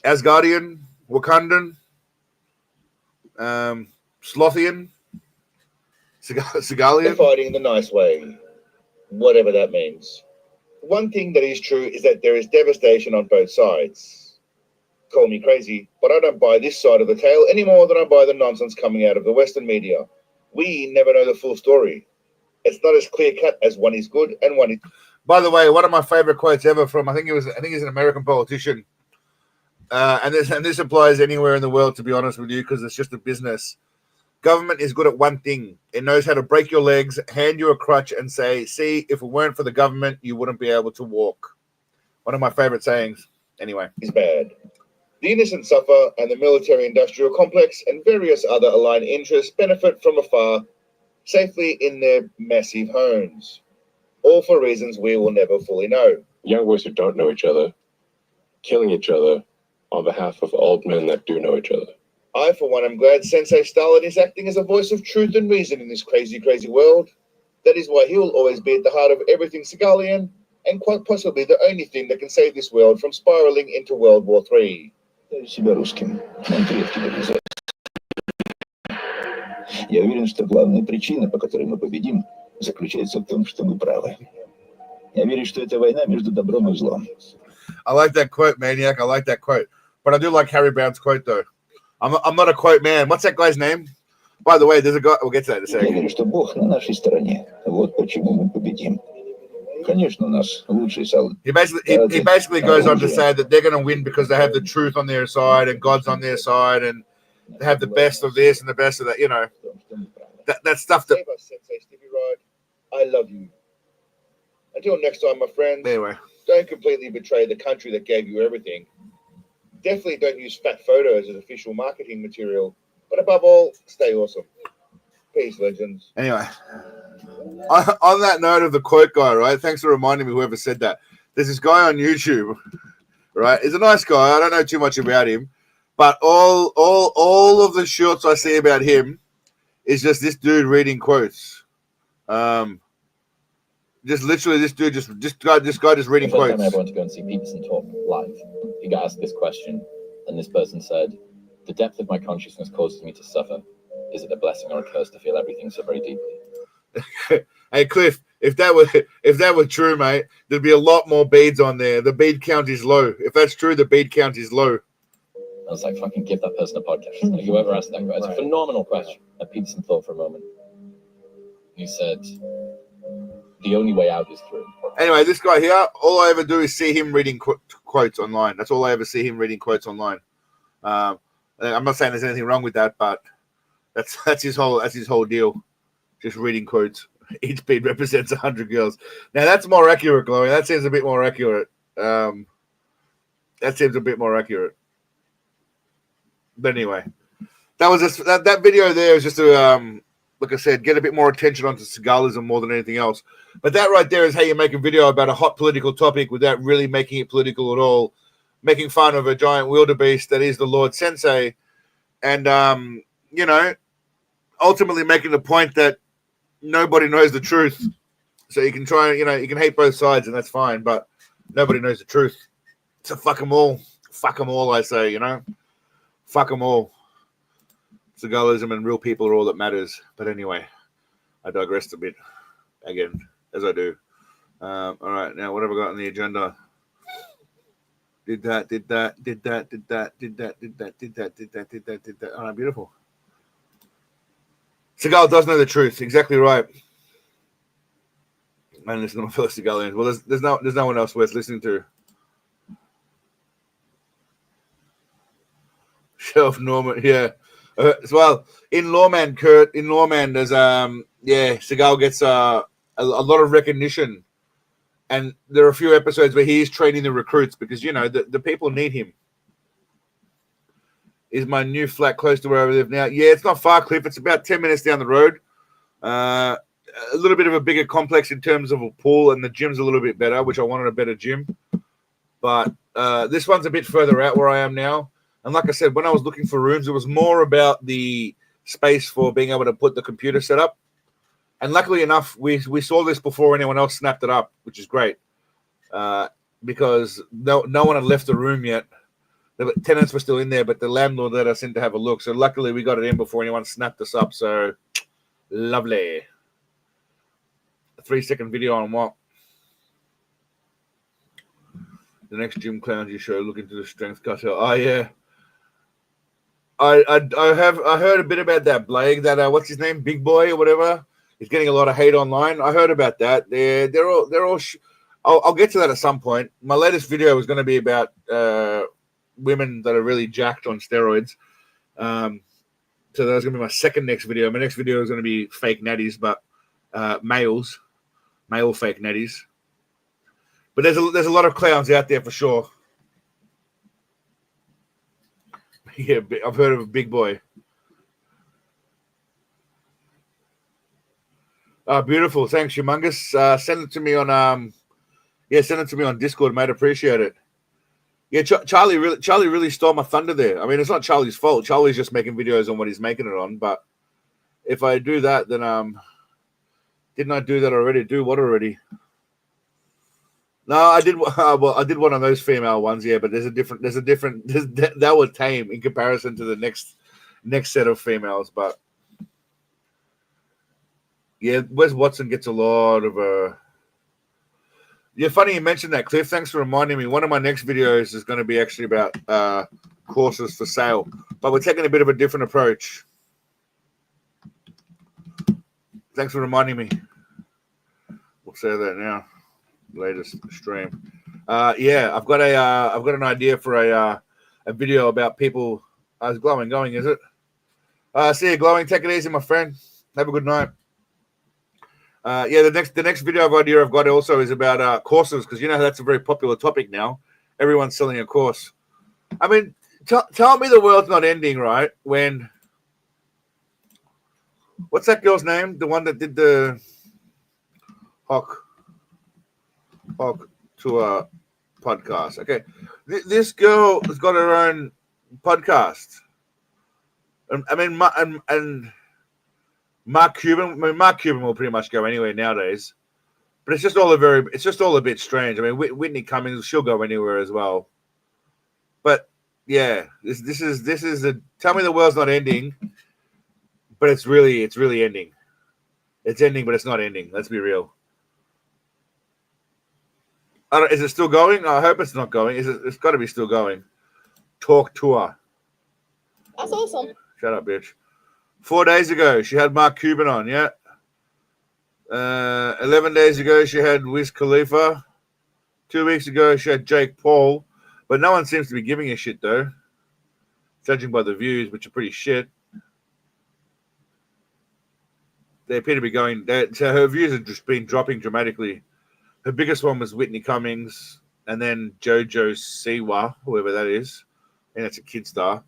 Asgardian, Wakandan, Slothian, They're Seagullian. fighting in the nice way, whatever that means. One thing that is true is that there is devastation on both sides. Call me crazy, but I don't buy this side of the tale any more than I buy the nonsense coming out of the Western media. We never know the full story. It's not as clear-cut as one is good and one is... By the way, one of my favorite quotes ever from I think he's an American politician, and this applies anywhere in the world, to be honest with you, because it's just a business. Government is good at one thing. It knows how to break your legs, hand you a crutch, and say, see, if it weren't for the government, you wouldn't be able to walk. One of my favorite sayings. Anyway. is bad. The innocent suffer, and the military-industrial complex and various other aligned interests benefit from afar, safely in their massive homes, all for reasons we will never fully know. Young boys who don't know each other, killing each other on behalf of old men that do know each other. I, for one, am glad Sensei Stalin is acting as a voice of truth and reason in this crazy, crazy world. That is why he will always be at the heart of everything Seagullian, and quite possibly the only thing that can save this world from spiraling into World War III. Себя русским. Он крепкий доказательств. Я уверен, что главная причина, по которой мы победим, заключается в том, что мы правы. Я верю, что это война между добром и злом. I like that quote, Maniac. I like that quote. But I do like Harry Brown's quote, though. I'm not a quote man. What's that guy's name? By the way, there's a guy. We'll get to that in a Я second. верю, что Бог на нашей стороне. Вот почему мы победим. Конечно, у нас лучший солдат. He basically goes on to say that they're going to win because they have the truth on their side and God's on their side, and they have the best of this and the best of that. You know, that stuff that. Save us, Sensei Stevie Ride. I love you. Until next time, my friends. Anyway, Don't completely betray the country that gave you everything. Definitely don't use fat photos as official marketing material. But above all, stay awesome. Peace, legends. anyway. On that note of the quote guy, right? Thanks for reminding me, whoever said that. There's this guy on YouTube, right? He's a nice guy. I don't know too much about him, but all of the shorts I see about him is just this dude reading quotes. Just literally this dude, this guy just reading The first quotes. time I went to go and see Peterson talk live, he got asked this question, and this person said, The depth of my consciousness causes me to suffer. Is it a blessing or a curse to feel everything so very deeply? Hey Cliff, if that were true, mate, there'd be a lot more beads on there. The bead count is low. If that's true, the bead count is low. I was like, fucking give that person a podcast. Like, whoever asked that guy, it's a phenomenal question. I peeped some thought for a moment. He said, the only way out is through. Anyway, this guy here, all I ever do is see him reading quotes online. That's all I ever see him reading quotes online. I'm not saying there's anything wrong with that, but that's his whole deal. Just reading quotes. Each bead represents 100 girls. Now that's more accurate, Chloe. That seems a bit more accurate. That seems a bit more accurate. But anyway, that was just that video there is just to like I said, get a bit more attention onto Seagullism more than anything else. But that right there is how you make a video about a hot political topic without really making it political at all, making fun of a giant wildebeest that is the Lord Sensei, and you know, ultimately making the point that nobody knows the truth. So you can try, you know, you can hate both sides and that's fine, but nobody knows the truth. So fuck them all. Fuck them all, I say, you know. Fuck them all. Seagullism and real people are all that matters. But anyway, I digressed a bit again, as I do. All right, now what have I got on the agenda? Did that. All right, beautiful. Seagull does know the truth. Exactly right. And listen to my fellow Seagullians. Well, there's no one else worth listening to. Shelf Norman, yeah. As well, in Lawman, Kurt, in Lawman, there's Seagull gets a lot of recognition, and there are a few episodes where he is training the recruits because, you know, the people need him. Is my new flat close to where I live now? Yeah, it's not far, Cliff. It's about 10 minutes down the road. A little bit of a bigger complex in terms of a pool, and the gym's a little bit better, which I wanted a better gym. But this one's a bit further out where I am now. And like I said, when I was looking for rooms, it was more about the space for being able to put the computer set up. And luckily enough, we saw this before anyone else snapped it up, which is great. Because no one had left the room yet. The tenants were still in there, but the landlord let us in to have a look. So luckily we got it in before anyone snapped us up. So lovely. A 3-second video on what? The next Gym Clowns you show, look into the strength cutter. Oh yeah. I heard a bit about that Blake, that what's his name, Big Boy or whatever. He's getting a lot of hate online. I heard about that. They're all. I'll get to that at some point. My latest video was going to be about women that are really jacked on steroids. So that was going to be my next video. My next video is going to be fake natties, but male fake natties. But there's a lot of clowns out there for sure. Yeah, I've heard of a Big Boy. Beautiful. Thanks, Humongous. Send it to me on send it to me on Discord, mate. Appreciate it. Yeah, Charlie really stole my thunder there. I mean, it's not Charlie's fault. Charlie's just making videos on what he's making it on. But if I do that, then didn't I do that already? Do what already? No, I did. Well, I did one of those female ones, yeah. But there's a different. That was tame in comparison to the next set of females. But yeah, Wes Watson gets a lot of. Yeah, funny you mentioned that, Cliff. Thanks for reminding me. One of my next videos is going to be actually about courses for sale, but we're taking a bit of a different approach. Thanks for reminding me. We'll say that now. Latest stream. Yeah, I've got an idea for a video about people. Is glowing going? Is it? See you, glowing. Take it easy, my friend. Have a good night. Yeah, the next video idea I've got also is about courses, because you know that's a very popular topic now. Everyone's selling a course. I mean, tell me the world's not ending, right? When what's that girl's name? The one that did the Hawk Tour podcast. Okay, this girl has got her own podcast. I mean, and Mark Cuban. I mean, Mark Cuban will pretty much go anywhere nowadays, but it's just all a bit strange. I mean, Whitney Cummings, she'll go anywhere as well. But Yeah, this is a tell me the world's not ending, but it's really ending. It's ending, but it's not ending. Let's be real. Is it still going? I hope it's not going. It's got to be still going. Talk tour. That's awesome. Shut up, bitch. 4 days ago, she had Mark Cuban on. Yeah. 11 days ago, she had Wiz Khalifa. 2 weeks ago, she had Jake Paul. But no one seems to be giving a shit, though. Judging by the views, which are pretty shit. They appear to be going. So her views have just been dropping dramatically. Her biggest one was Whitney Cummings, and then JoJo Siwa, whoever that is. And that's a kid star.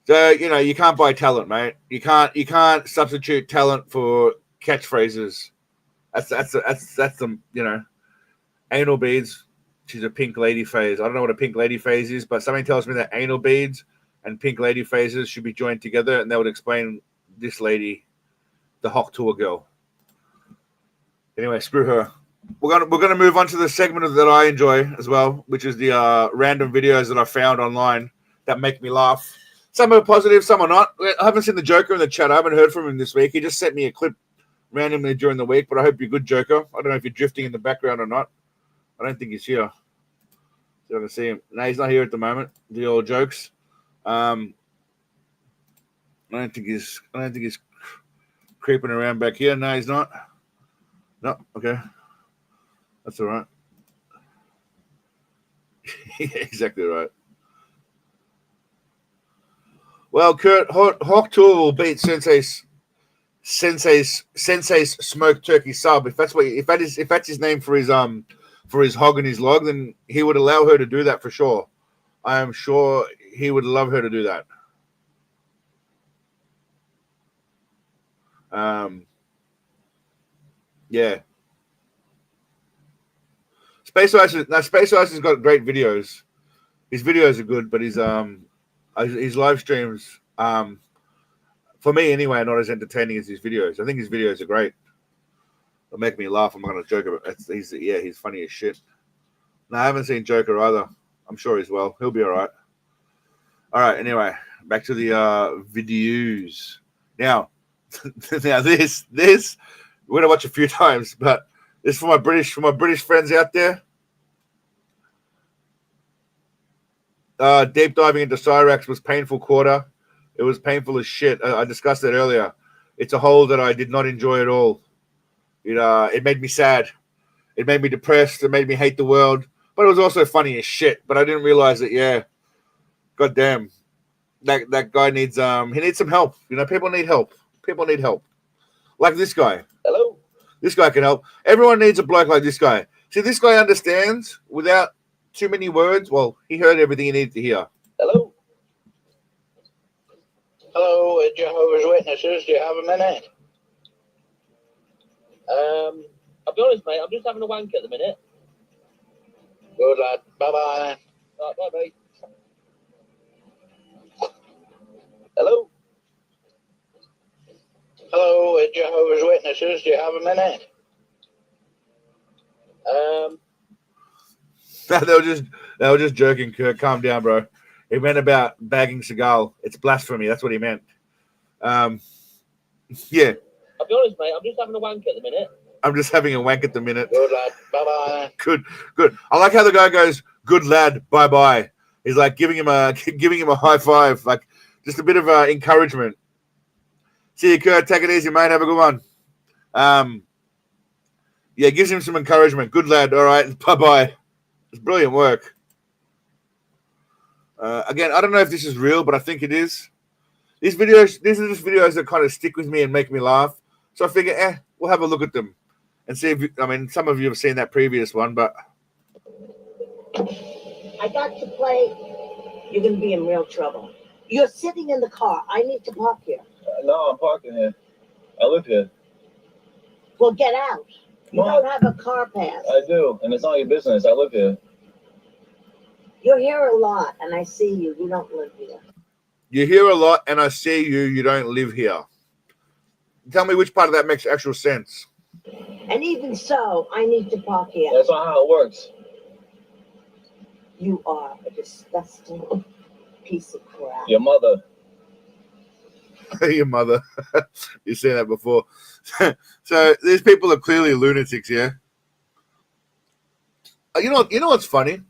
So you can't buy talent, mate. You can't substitute talent for catchphrases. That's the anal beads. She's a pink lady phase. I don't know what a pink lady phase is, but something tells me that anal beads and pink lady phases should be joined together, and that would explain this lady, the Hawk Tour girl. Anyway, screw her. We're gonna move on to the segment that I enjoy as well, which is the random videos that I found online that make me laugh. Some are positive, some are not. I haven't seen the Joker in the chat. I haven't heard from him this week. He just sent me a clip randomly during the week, but I hope you're good, Joker. I don't know if you're drifting in the background or not. I don't think he's here. So I can see him. No, he's not here at the moment. The old jokes. I don't think he's creeping around back here. No, he's not. No, okay. That's all right. Yeah, exactly right. Well, Kurt, Hawk Tour will beat Sensei's smoked turkey sub. If that's his name for his hog and his log, then he would allow her to do that for sure. I am sure he would love her to do that. Yeah. Space Ice has got great videos. His videos are good, but his live streams, for me anyway, are not as entertaining as his videos. I think his videos are great. They'll make me laugh. I'm not going to joke about it. He's funny as shit. No, I haven't seen Joker either. I'm sure he's well. He'll be all right. All right. Anyway, back to the videos. Now this we're gonna watch a few times, but this for my British friends out there. Deep diving into Cyrax was painful quarter. It was painful as shit. I discussed it earlier. It's a hole that I did not enjoy at all. It made me sad. It made me depressed. It made me hate the world. But it was also funny as shit. But I didn't realize that. Yeah, god damn, that guy needs he needs some help. People need help. People need help. Like this guy. Hello. This guy can help. Everyone needs a bloke like this guy. See, this guy understands without too many words. Well, he heard everything he needed to hear. Hello. Hello, Jehovah's Witnesses. Do you have a minute? I'll be honest, mate. I'm just having a wank at the minute. Good lad. Bye-bye. Bye. Hello. Hello, Jehovah's Witnesses. Do you have a minute? They were just joking, Kurt. Calm down, bro. He meant about bagging Seagull. It's blasphemy. That's what he meant. Yeah. I'll be honest, mate. I'm just having a wank at the minute. I'm just having a wank at the minute. Good lad. Bye-bye. Good. I like how the guy goes, good lad, bye-bye. He's like giving him a high five, like just a bit of encouragement. See you, Kurt. Take it easy, mate. Have a good one. Yeah, gives him some encouragement. Good lad. All right. Bye-bye. It's brilliant work. Again, I don't know if this is real, but I think it is. These are just videos that kind of stick with me and make me laugh. So I figure, we'll have a look at them and see if some of you have seen that previous one, but I got to play. You're going to be in real trouble. You're sitting in the car. I need to park here. No, I'm parking here. I live here. Well, get out. You Mom. don't have a car pass. I do, and it's not your business. I live here. You're here a lot, and I see you. You don't live here. you hear a lot and I see you, you don't live here. Tell me which part of that makes actual sense. And even so, I need to park here. That's not how it works. You are a disgusting piece of crap. Your mother. Your mother. You've seen that before. So these people are clearly lunatics, yeah? You know what's funny?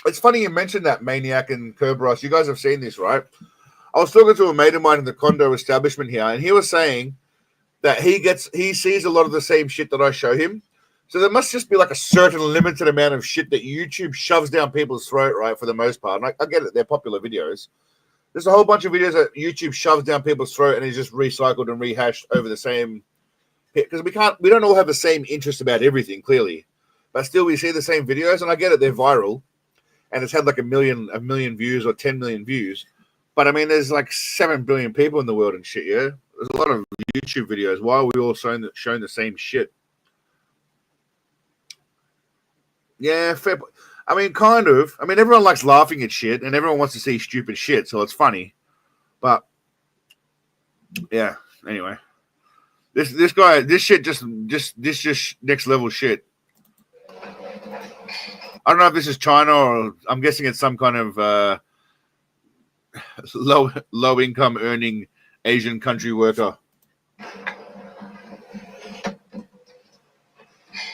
It's funny you mentioned that Maniac and Kerberos. You guys have seen this, right? I was talking to a mate of mine in the condo establishment here, and he was saying that he sees a lot of the same shit that I show him. So there must just be like a certain limited amount of shit that YouTube shoves down people's throat, right? For the most part, and I get it; they're popular videos. There's a whole bunch of videos that YouTube shoves down people's throat and is just recycled and rehashed over the same. Because we don't all have the same interest about everything, clearly, but still we see the same videos, and I get it; they're viral, and it's had like a million views or 10 million views. But I mean, there's like 7 billion people in the world and shit. Yeah, there's a lot of YouTube videos. Why are we all showing the same shit? Yeah, fair. I mean, kind of. I mean, everyone likes laughing at shit, and everyone wants to see stupid shit, so it's funny. But yeah. Anyway, this guy, this shit, just next level shit. I don't know if this is China or I'm guessing it's some kind of low income earning Asian country worker.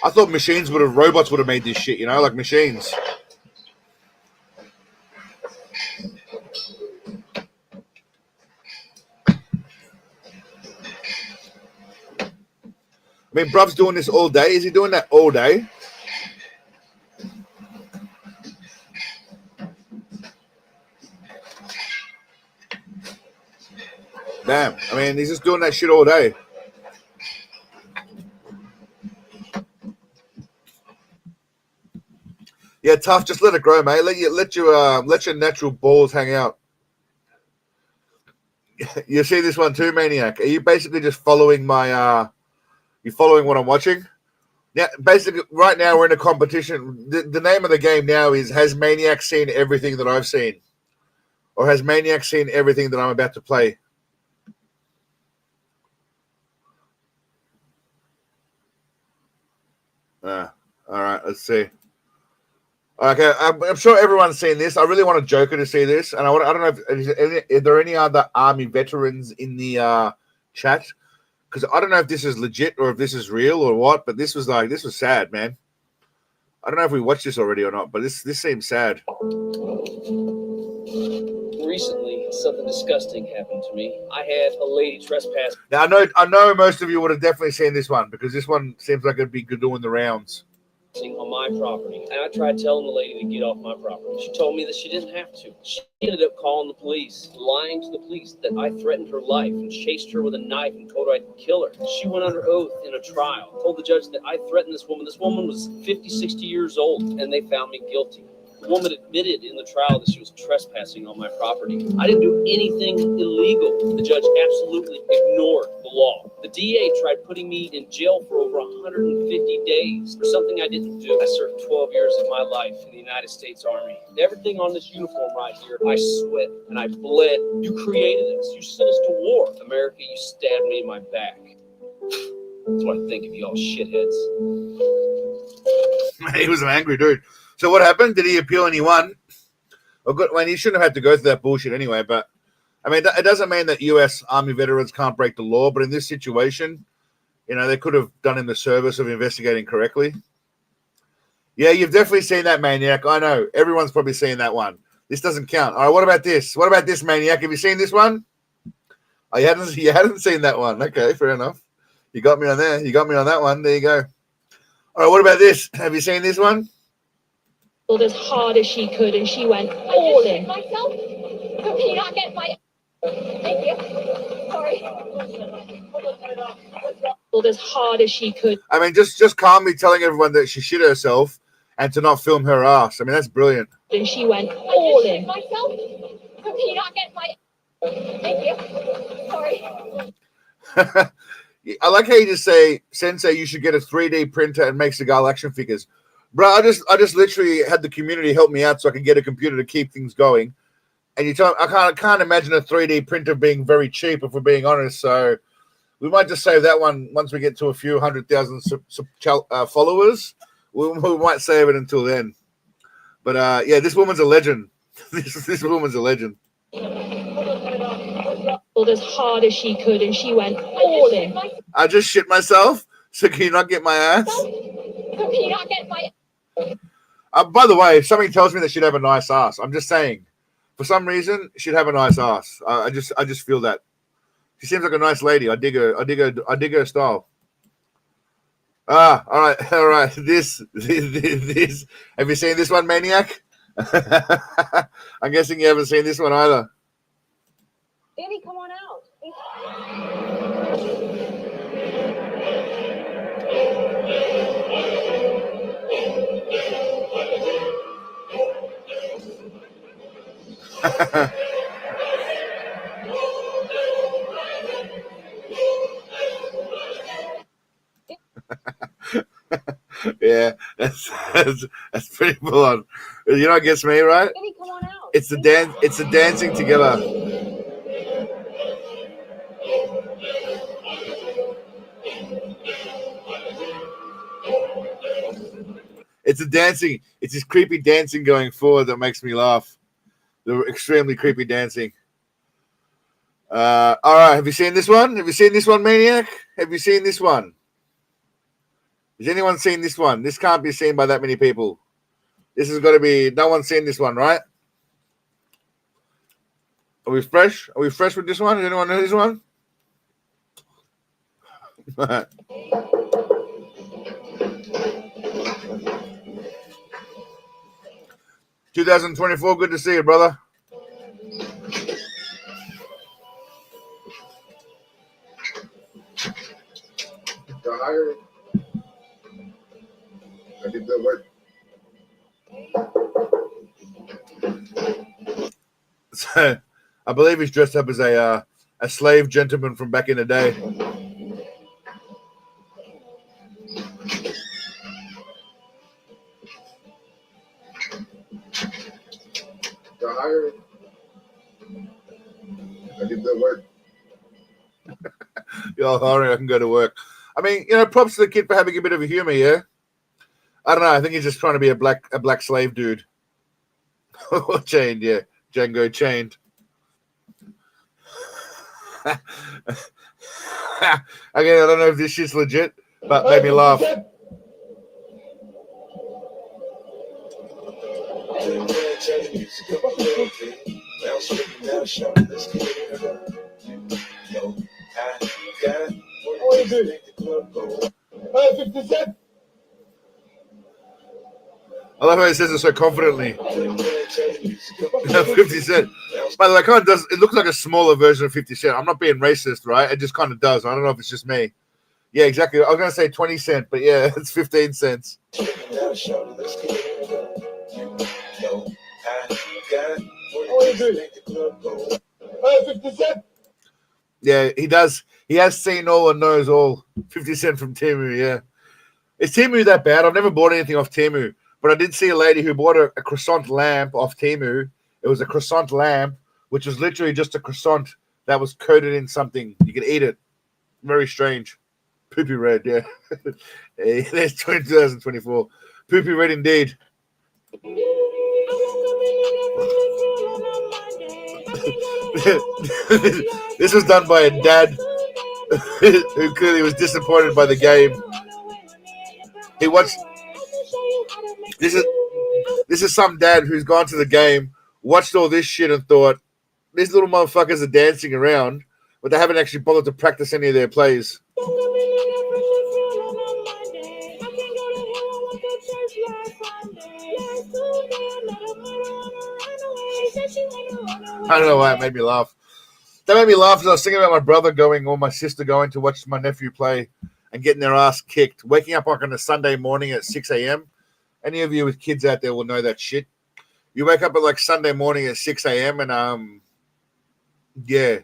I thought robots would have made this shit, like machines. I mean, bruv's doing this all day. Is he doing that all day? Damn. I mean, he's just doing that shit all day. Yeah, tough. Just let it grow, mate. Let your natural balls hang out. You see this one too, Maniac? Are you basically just following you following what I'm watching? Yeah, basically, right now we're in a competition. The name of the game now is: has Maniac seen everything that I've seen, or has Maniac seen everything that I'm about to play? All right, let's see. Okay, I'm sure everyone's seen this. I really want a Joker to see this, and I don't know if are there any other Army veterans in the chat, because I don't know if this is legit or if this is real or what. But this was sad, man. I don't know if we watched this already or not, but this seems sad. Recently, something disgusting happened to me. I had a lady trespass. Now I know most of you would have definitely seen this one because this one seems like it'd be good doing the rounds. On my property, and I tried telling the lady to get off my property. She told me that she didn't have to. She ended up calling the police, lying to the police that I threatened her life and chased her with a knife and told her I'd kill her. She went under oath in a trial, told the judge that I threatened this woman. This woman was 50, 60 years old, and they found me guilty. The woman admitted in the trial that she was trespassing on my property. I didn't do anything illegal. The judge absolutely ignored the law. The DA tried putting me in jail for over 150 days for something I didn't do. I served 12 years of my life in the United States Army. Everything on this uniform right here, I sweat and I bled. You created us. You sent us to war. America, you stabbed me in my back. That's what I think of y'all shitheads. He was an angry dude. So what happened? Did he appeal and he won? Well, good. Well, he shouldn't have had to go through that bullshit anyway. But I mean, it doesn't mean that U.S. Army veterans can't break the law. But in this situation, they could have done him the service of investigating correctly. Yeah, you've definitely seen that, Maniac. I know. Everyone's probably seen that one. This doesn't count. All right, what about this? What about this, Maniac? Have you seen this one? Oh, you hadn't seen that one. Okay, fair enough. You got me on there. You got me on that one. There you go. All right, what about this? Have you seen this one? As hard as she could, and she went all in. Myself? Can you not get my... Thank you. Sorry. As hard as she could. I mean, just calmly telling everyone that she shit herself and to not film her ass. I mean, that's brilliant. And she went all in. Myself? Can you not get my... Thank you. Sorry. I like how you just say, Sensei, you should get a 3D printer and make Seagull action figures. Bro, I just literally had the community help me out so I could get a computer to keep things going. And you tell me, I can't imagine a 3D printer being very cheap, if we're being honest. So we might just save that one once we get to a few 100,000 followers. We might save it until then. But yeah, this woman's a legend. This woman's a legend. as hard as she could, and she went all in. I just shit myself. So can you not get my ass? Can you not get my? By the way, if somebody tells me that she'd have a nice ass, I'm just saying, for some reason, she'd have a nice ass. I just feel that. She seems like a nice lady. I dig her. I dig her style. All right. This. Have you seen this one, Maniac? I'm guessing you haven't seen this one either. Danny, come on out. Yeah, that's pretty full on. You know what gets me, right? Danny, come on out. It's the dance. It's the dancing together. It's the dancing. It's this creepy dancing going forward that makes me laugh. The extremely creepy dancing. All right. Have you seen this one? Have you seen this one, Maniac? Have you seen this one? Has anyone seen this one? This can't be seen by that many people. This has got to be. No one's seen this one, right? Are we fresh? Are we fresh with this one? Does anyone know this one? 2024. Good to see you, brother. The higher, I did the work. So, I believe he's dressed up as a slave gentleman from back in the day. The higher, I did the work. Yo, hurry, I can go to work. I mean, props to the kid for having a bit of a humor, yeah? I don't know. I think he's just trying to be a black slave dude. Chained, yeah. Django chained. Again, I don't know if this shit's legit, but made me laugh. I love how he says it so confidently. 50 Cent. By the way, it looks like a smaller version of 50 Cent. I'm not being racist, right? It just kind of does. I don't know if it's just me. Yeah, exactly. I was going to say 20 cents, but yeah, it's 15 cents. Yeah, he does. He has seen all and knows all. 50 Cent from Temu, yeah. Is Temu that bad? I've never bought anything off Temu, but I did see a lady who bought a croissant lamp off Temu. It was a croissant lamp, which was literally just a croissant that was coated in something. You could eat it. Very strange. Poopy red, yeah. Hey, there's 2024. Poopy red indeed. This was done by a dad who clearly was disappointed by the game. He watched. This is some dad who's gone to the game, watched all this shit, and thought these little motherfuckers are dancing around, but they haven't actually bothered to practice any of their plays. I don't know why it made me laugh. That made me laugh as I was thinking about my brother going or my sister going to watch my nephew play and getting their ass kicked. Waking up like on a Sunday morning at 6 a.m. Any of you with kids out there will know that shit. You wake up at like Sunday morning at 6 a.m. and yeah,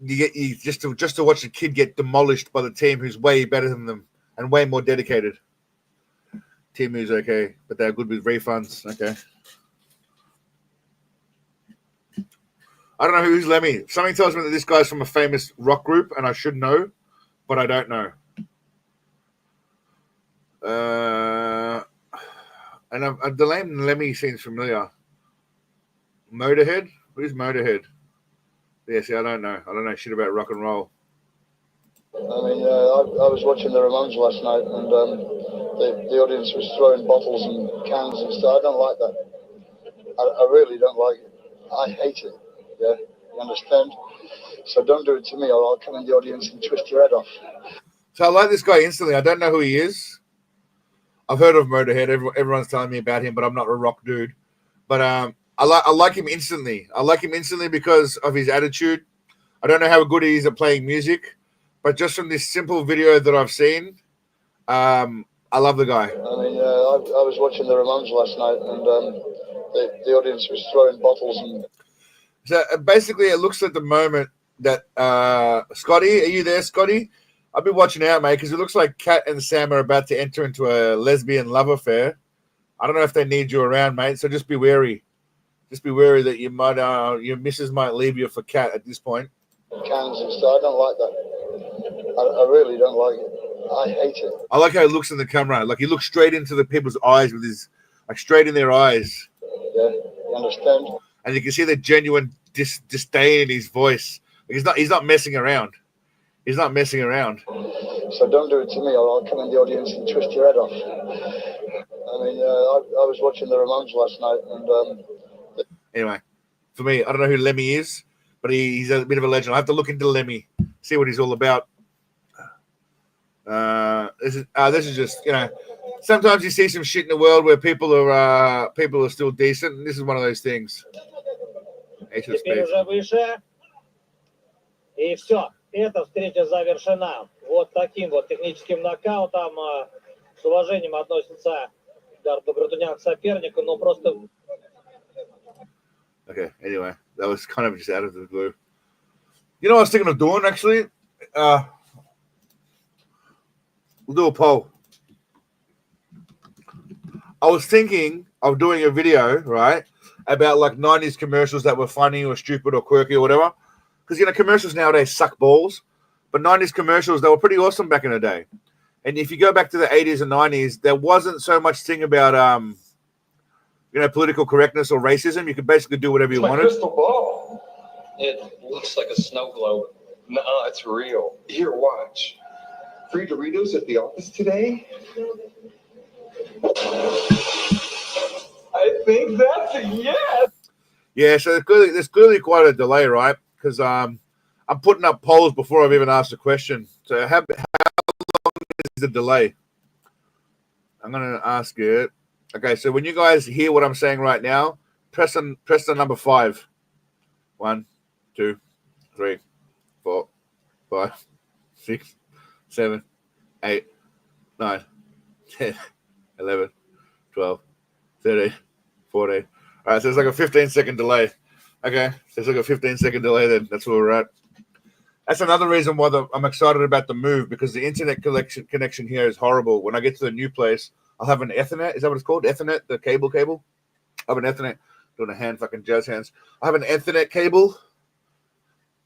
you just to watch a kid get demolished by the team who's way better than them and way more dedicated. Team who's okay, but they're good with refunds. Okay. I don't know who's Lemmy. Something tells me that this guy's from a famous rock group, and I should know, but I don't know. And the name Lemmy seems familiar. Motorhead? Who's Motorhead? Yeah, see, I don't know shit about rock and roll. I mean, I was watching the Ramones last night, and the audience was throwing bottles and cans and stuff. I don't like that. I really don't like it. I hate it. Yeah, you understand? So don't do it to me, or I'll come in the audience and twist your head off. So I like this guy instantly. I don't know who he is. I've heard of Motorhead. Everyone's telling me about him, but I'm not a rock dude. But I like him instantly. I like him instantly because of his attitude. I don't know how good he is at playing music, but just from this simple video that I've seen, I love the guy. I mean, I was watching the Ramones last night, and the audience was throwing bottles and. So basically, it looks at the moment that Scotty, are you there, Scotty? I've been watching out, mate, because it looks like Kat and Sam are about to enter into a lesbian love affair. I don't know if they need you around, mate, so just be wary. Just be wary that you might, your missus might leave you for Kat at this point. Cans and stuff. I don't like that. I really don't like it. I hate it. I like how he looks in the camera. Like he looks straight into the people's eyes with his, like straight in their eyes. Yeah, you understand? And you can see the genuine disdain in his voice. Like he's not messing around. He's not messing around. So don't do it to me, or I'll come in the audience and twist your head off. I mean, I was watching the Ramones last night, and anyway, for me, I don't know who Lemmy is, but he's a bit of a legend. I have to look into Lemmy, see what he's all about. This is just, you know, sometimes you see some shit in the world where people are still decent, and this is one of those things. Теперь уже выше. И все. Эта встреча завершена. Вот таким вот техническим нокаутом. С уважением относится Гарду Гратунян к сопернику, но просто... Okay, anyway, that was kind of just out of the blue. You know what I was thinking of doing, actually? We'll do a poll. I was thinking of doing a video, right, about like 90s commercials that were funny or stupid or quirky or whatever. Because, you know, commercials nowadays suck balls. But 90s commercials, they were pretty awesome back in the day. And if you go back to the 80s and 90s, there wasn't so much thing about, you know, political correctness or racism. You could basically do whatever you wanted. Crystal ball. It looks like a snow globe. No, it's real. Here, watch. Free Doritos at the office today? I think that's a yes. Yeah, so there's clearly quite a delay, right? Because I'm putting up polls before I've even asked a question. So how long is the delay? I'm going to ask it. Okay, so when you guys hear what I'm saying right now, press the number 5. 1, 2, 3, 4, 5, 6, 7, 8, 9, 10, 11, 12, 13, 14. All right, so it's like a 15-second delay. Okay, so it's like a 15-second delay then. That's where we're at. That's another reason why I'm excited about the move, because the internet connection here is horrible. When I get to the new place, I'll have an Ethernet. Is that what it's called? Ethernet, the cable? I have an Ethernet. Doing a hand, fucking jazz hands. I have an Ethernet cable,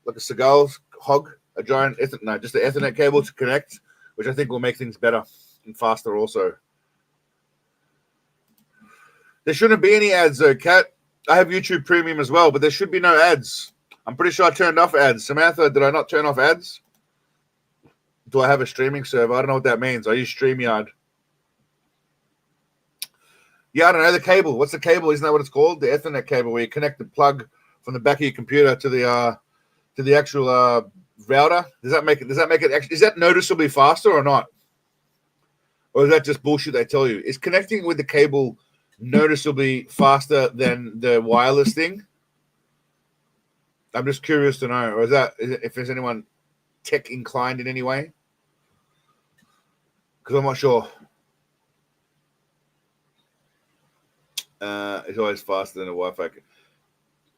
like a Seagulls hog, a giant Ethernet, no, just an Ethernet cable to connect, which I think will make things better and faster also. There shouldn't be any ads though, Kat. I have YouTube Premium as well, but there should be no ads. I'm pretty sure I turned off ads. Samantha, did I not turn off ads? Do I have a streaming server? I don't know what that means. I use StreamYard. Yeah, I don't know. The cable. What's the cable? Isn't that what it's called? The Ethernet cable, where you connect the plug from the back of your computer to the actual router. Does that make it actually? Is that noticeably faster or not? Or is that just bullshit they tell you? Is connecting with the cable noticeably faster than the wireless thing? I'm just curious to know. Or is that if there's anyone tech inclined in any way? Because I'm not sure. It's always faster than a Wi-Fi.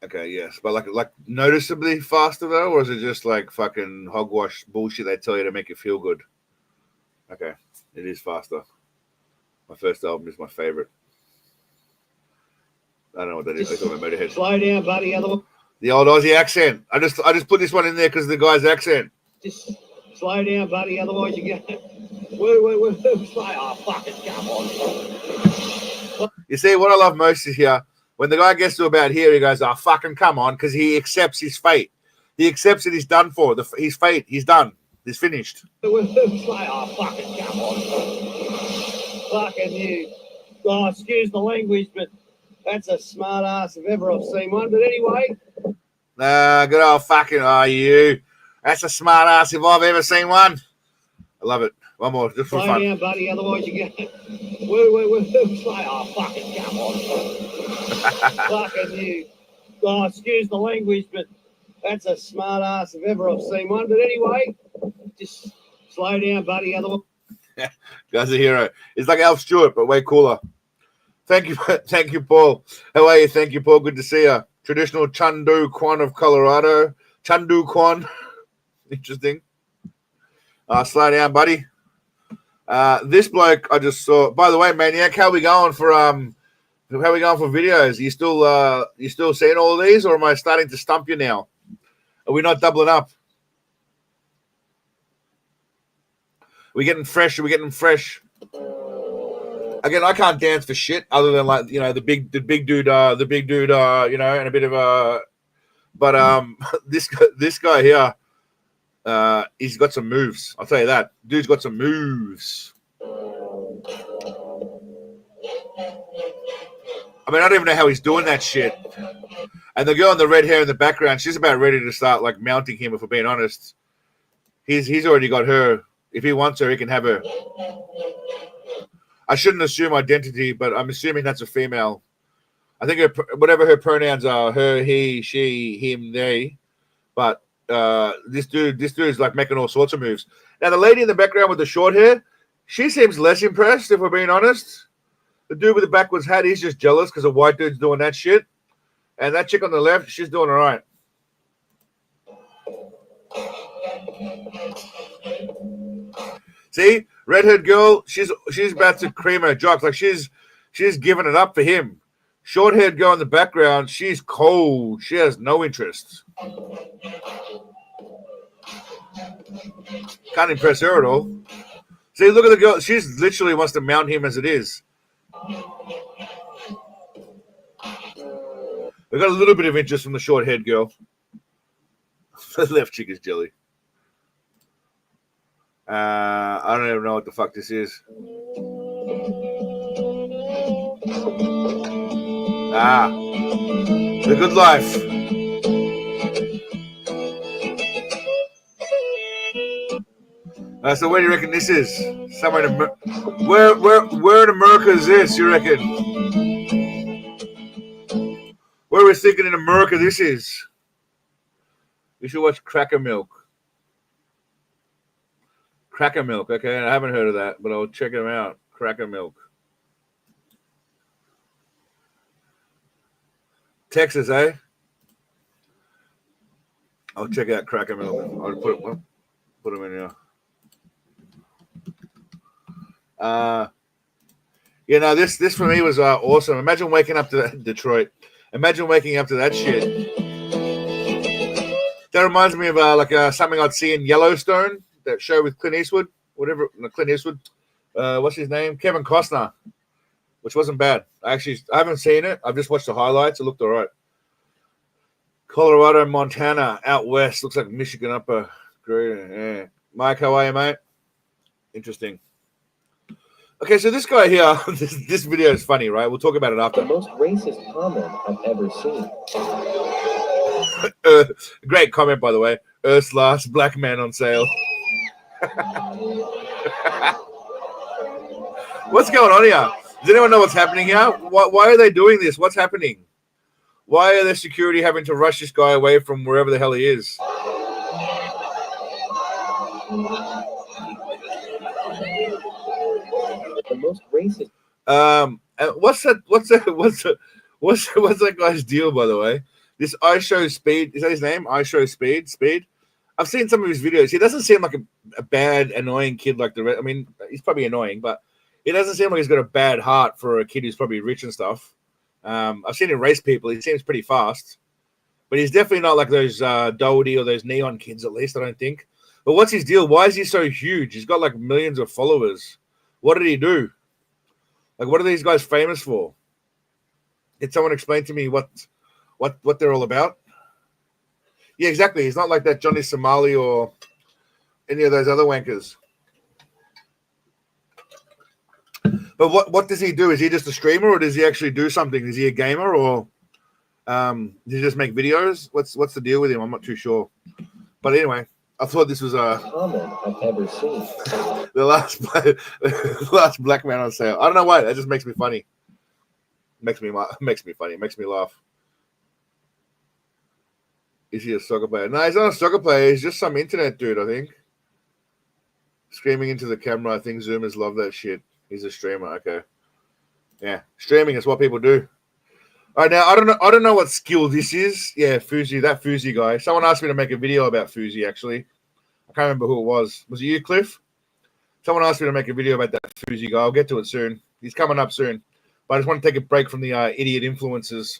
Okay, yes, but like noticeably faster though, or is it just like fucking hogwash bullshit they tell you to make it feel good? Okay, it is faster. My first album is my favorite. I don't know what that is. I got my Motorhead. Slide down, buddy. The old Aussie accent. I just put this one in there because of the guy's accent. Just slide down, buddy. Otherwise you get. Wait. Slide. Oh, fuck it. Come on. You see, what I love most is here. When the guy gets to about here, he goes, "Oh, fucking come on," because he accepts his fate. He accepts that he's done for. His fate, he's done. He's finished. It's like, oh, fucking come on. Fucking you. Oh, excuse the language, but that's a smart ass if ever I've seen one. But anyway. Good old fucking you. That's a smart ass if I've ever seen one. I love it. One more, just for Slow fun. down, buddy, otherwise you get it's like, oh, fucking come on. Fucking you. Oh, excuse the language, but that's a smart ass if ever I've seen one. But anyway, just slow down, buddy, otherwise. Guy's a hero. He's like Alf Stewart, but way cooler. Thank you, Paul. How are you? Thank you, Paul. Good to see you. Traditional Chandu Kwan of Colorado. Chandu Kwan. Interesting. Slow down, buddy. This bloke I just saw. By the way, Maniac, how are we going for videos? You still seeing all of these, or am I starting to stump you now? Are we not doubling up? Are we getting fresh? Again, I can't dance for shit other than like, you know, the big dude, you know, and a bit of a. But this guy here, he's got some moves. I'll tell you that. Dude's got some moves. I mean, I don't even know how he's doing that shit. And the girl in the red hair in the background, she's about ready to start like mounting him. If we're being honest, he's already got her. If he wants her, he can have her. I shouldn't assume identity, but I'm assuming that's a female. I think whatever her pronouns are, her, he, she, him, they. But this dude's like making all sorts of moves. Now the lady in the background with the short hair, she seems less impressed, if we're being honest. The dude with the backwards hat, he's just jealous because a white dude's doing that shit. And that chick on the left, she's doing all right. See, redhead girl, she's about to cream her jocks. Like she's giving it up for him. Short-haired girl in the background, she's cold. She has no interest. Can't impress her at all. See, look at the girl. She's literally wants to mount him as it is. We got a little bit of interest from the short-haired girl. The left chick is jelly. I don't even know what the fuck this is. The Good Life. So where do you reckon this is? Somewhere in where in America is this, you reckon? Where are we thinking in America this is? You should watch Cracker Milk. Cracker Milk, okay? I haven't heard of that, but I'll check them out. Cracker Milk. Texas, eh? I'll check out Cracker Milk. I'll put them in here. You know, this for me was awesome. Imagine waking up to that, Detroit. Imagine waking up to that shit. That reminds me of something I'd see in Yellowstone, that show with Clint Eastwood, Clint Eastwood. What's his name? Kevin Costner, which wasn't bad. I haven't seen it. I've just watched the highlights. It looked all right. Colorado, Montana, out west. Looks like Michigan upper. Great. Yeah. Mike, how are you, mate? Interesting. Okay, so this guy here, this video is funny, right? We'll talk about it after. The most racist comment I've ever seen. Great comment, by the way. Earth's last black man on sale. What's going on here? Does anyone know what's happening here? Why are they doing this? What's happening? Why are the security having to rush this guy away from wherever the hell he is? The most racist. What's that guy's deal, by the way? This I Show Speed, is that his name? I Show Speed. I've seen some of his videos. He doesn't seem like a bad, annoying kid like the rest. I mean, he's probably annoying, but he doesn't seem like he's got a bad heart for a kid who's probably rich and stuff. I've seen him race people. He seems pretty fast, but he's definitely not like those Doherty or those Neon kids, at least I don't think. But what's his deal? Why is he so huge? He's got like millions of followers. What did he do? Like, what are these guys famous for? Did someone explain to me what they're all about? Yeah, exactly. He's not like that Johnny Somali or any of those other wankers. But what does he do? Is he just a streamer, or does he actually do something? Is he a gamer, or does he just make videos? What's the deal with him? I'm not too sure. But anyway, I thought this was Comment I've ever seen. the last black man on sale. I don't know why. That just makes me funny. Makes me funny. Makes me laugh. Is he a soccer player? No, he's not a soccer player. He's just some internet dude, I think. Screaming into the camera. I think Zoomers love that shit. He's a streamer. Okay. Yeah, streaming is what people do. All right, now I don't know what skill this is. Yeah, Fuzi, that Fuzi guy. Someone asked me to make a video about Fuzi. Actually, I can't remember who it was. Was it you, Cliff? Someone asked me to make a video about that Fuzi guy. I'll get to it soon. He's coming up soon. But I just want to take a break from the idiot influencers.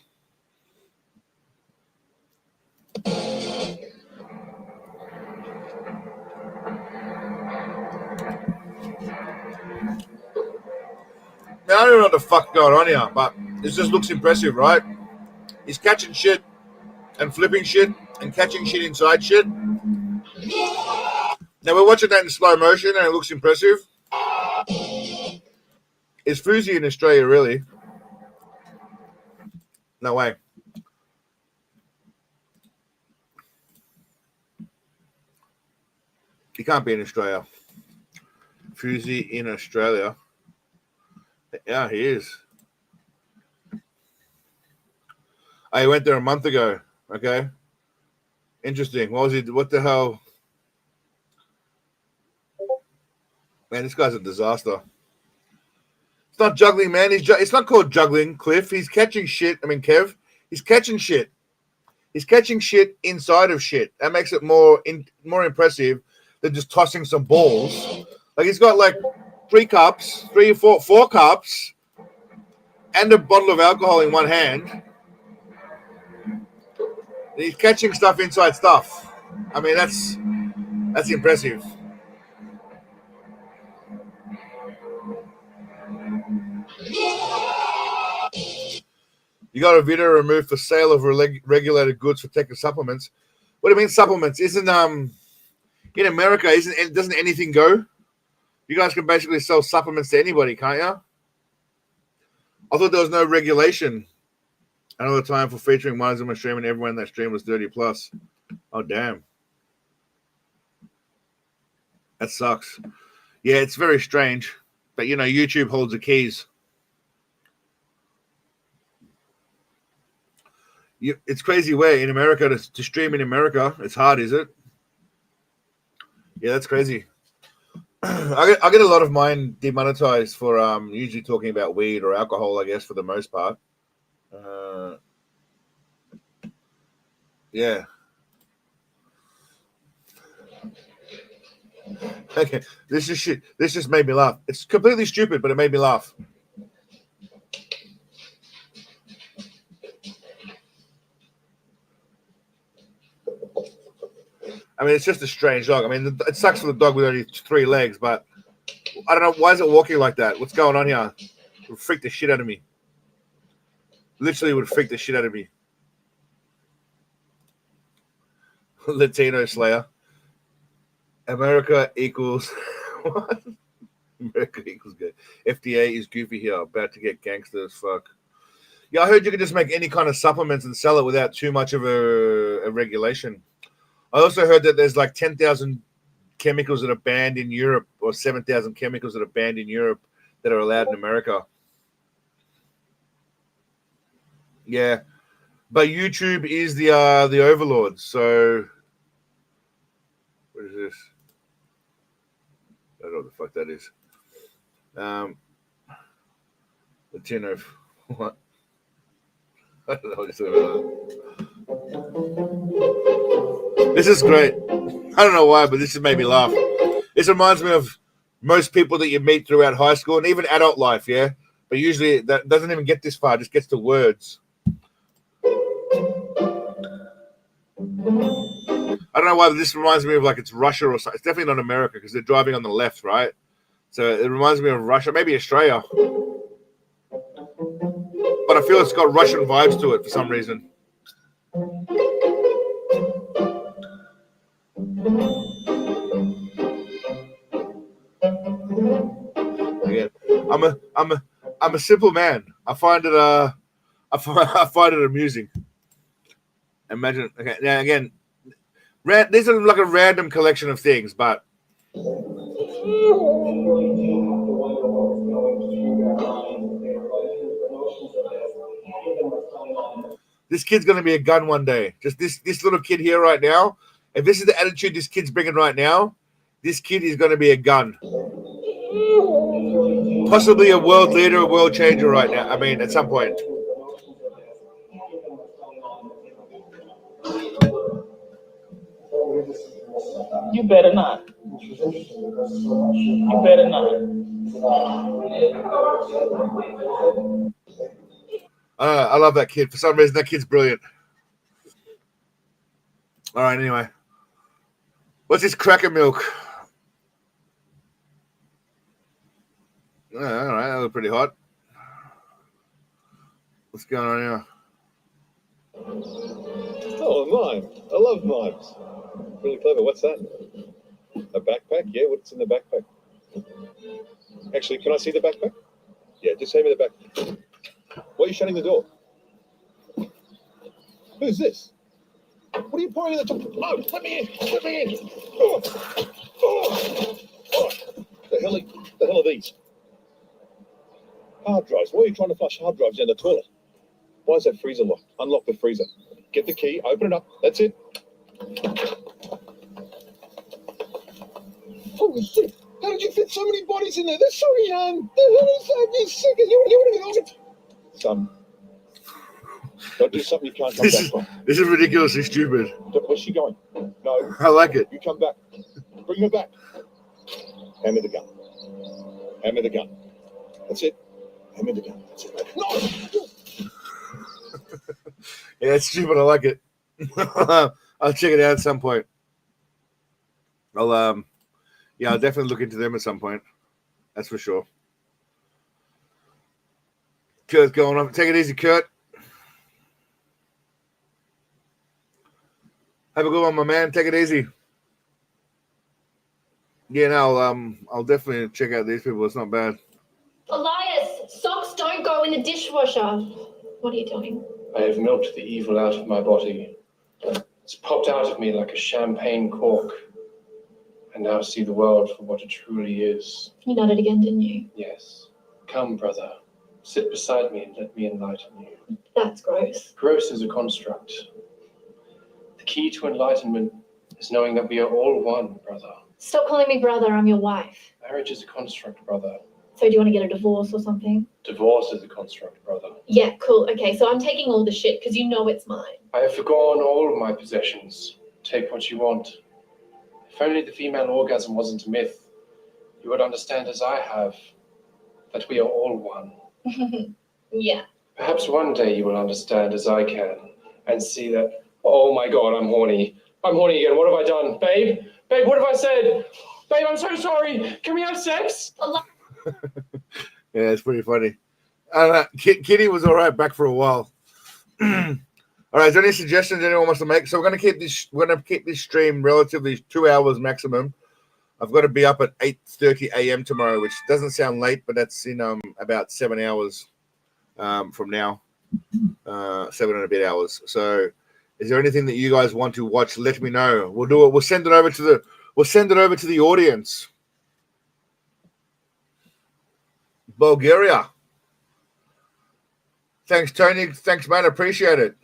Now, I don't know what the fuck going on here, but it just looks impressive, right? He's catching shit and flipping shit and catching shit inside shit. Now, we're watching that in slow motion and it looks impressive. Is Fuzi in Australia, really? No way. He can't be in Australia. Fuzi in Australia. Yeah, he is. I went there a month ago. Okay. Interesting. What the hell? Man, this guy's a disaster. It's not juggling, man. It's not called juggling, Cliff. He's catching shit. I mean, Kev. He's catching shit. He's catching shit inside of shit. That makes it more impressive than just tossing some balls. Like, he's got like 4 cups, and a bottle of alcohol in one hand. And he's catching stuff inside stuff. I mean, that's impressive. You got a video removed for sale of regulated goods for taking supplements. What do you mean supplements? Isn't in America doesn't anything go? You guys can basically sell supplements to anybody, can't you? I thought there was no regulation. Another time for featuring ones in my stream, and everyone in that stream was 30 plus. Oh damn. That sucks. Yeah, it's very strange. But YouTube holds the keys. It's crazy way in America to stream in America. It's hard, is it? Yeah, that's crazy. I get a lot of mine demonetized for usually talking about weed or alcohol, I guess, for the most part. Yeah. Okay, this is shit. This just made me laugh. It's completely stupid, but it made me laugh. I mean, it's just a strange dog. I mean, it sucks for the dog with only 3 legs, but I don't know. Why is it walking like that? What's going on here? It would freak the shit out of me. Literally would freak the shit out of me. Latino Slayer. America equals what? America equals good. FDA is goofy here. About to get gangster as fuck. Yeah, I heard you could just make any kind of supplements and sell it without too much of a regulation. I also heard that there's like 10,000 chemicals that are banned in Europe, or 7,000 chemicals that are banned in Europe that are allowed in America. Yeah, but YouTube is the overlord. So what is this? I don't know what the fuck that is. Latino, what? I don't know. This is great. I don't know why, but this has made me laugh. This reminds me of most people that you meet throughout high school and even adult life, yeah? But usually that doesn't even get this far, it just gets to words. I don't know why, but this reminds me of like it's Russia or something. It's definitely not America because they're driving on the left, right? So it reminds me of Russia, maybe Australia. But I feel it's got Russian vibes to it for some reason. Again, I'm a simple man. I find it I find it amusing. Imagine, okay, now again, these are like a random collection of things, but this kid's going to be a gun one day. Just this little kid here right now. If this is the attitude this kid's bringing right now, this kid is going to be a gun. Possibly a world leader, a world changer right now. I mean, at some point. You better not. You better not. I love that kid. For some reason, that kid's brilliant. All right, anyway. What's this cracker milk? All right, that looks pretty hot. What's going on here? Oh, a mime. I love mimes. Really clever. What's that? A backpack? Yeah, what's in the backpack? Actually, can I see the backpack? Yeah, just show me the backpack. Why are you shutting the door? Who's this? What are you pouring in the top? Oh, let me in! Let me in! Oh, oh, oh. The hell are these? Hard drives. Why are you trying to flush hard drives down the toilet? Why is that freezer locked? Unlock the freezer. Get the key, open it up. That's it. Holy shit! How did you fit so many bodies in there? They're so young. The hell is that? You sick? You want to get on it? Son, don't do something you can't come back from. This is ridiculously stupid. Where's she going? No. I like it. You come back. Bring her back. Hand me the gun. Hand me the gun. That's it. Hand me the gun. That's it. No! Yeah, it's stupid. I like it. I'll check it out at some point. I'll definitely look into them at some point. That's for sure. Kurt's going on. Take it easy, Kurt. Have a good one, my man. Take it easy. Yeah, no, I'll definitely check out these people. It's not bad. Elias, socks don't go in the dishwasher. What are you doing? I have milked the evil out of my body. It's popped out of me like a champagne cork. I now see the world for what it truly is. You nodded again, didn't you? Yes. Come, brother. Sit beside me and let me enlighten you. That's gross. Gross is a construct. The key to enlightenment is knowing that we are all one, brother. Stop calling me brother, I'm your wife. Marriage is a construct, brother. So do you want to get a divorce or something? Divorce is a construct, brother. Yeah, cool. Okay, so I'm taking all the shit because you know it's mine. I have forgone all of my possessions. Take what you want. If only the female orgasm wasn't a myth, you would understand as I have that we are all one. Yeah. Perhaps one day you will understand as I can and see that, oh my God, I'm horny. I'm horny again. What have I done? Babe? Babe, what have I said? Babe, I'm so sorry. Can we have sex? Yeah, it's pretty funny. Kitty was all right back for a while. All right, is there any suggestions anyone wants to make? So we're going to keep this stream relatively 2 hours maximum. I've got to be up at 8:30 a.m. tomorrow, which doesn't sound late, but that's in about 7 hours from now. 7 and a bit hours. So is there anything that you guys want to watch? Let me know. We'll do it. We'll send it over to the audience. Bulgaria. Thanks, Tony. Thanks, man. Appreciate it.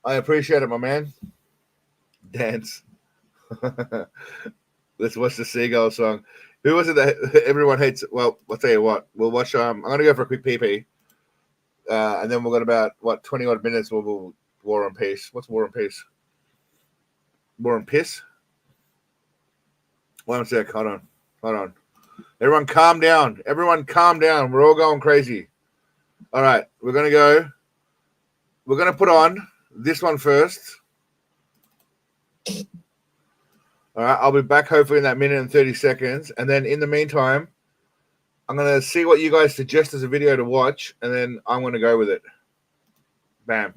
I appreciate it, my man. Dance. Let's watch the Seagulls song. Who was it that everyone hates? Well, I'll tell you what. We'll watch. I'm going to go for a quick PP. And then we've got about, 20 odd minutes. We'll War and Peace. What's War and Peace? War and Piss? One sec. Hold on. Everyone calm down. We're all going crazy. All right. We're going to put on this one first. All right. I'll be back hopefully in that minute and 30 seconds. And then in the meantime, I'm going to see what you guys suggest as a video to watch, and then I'm going to go with it. Bam.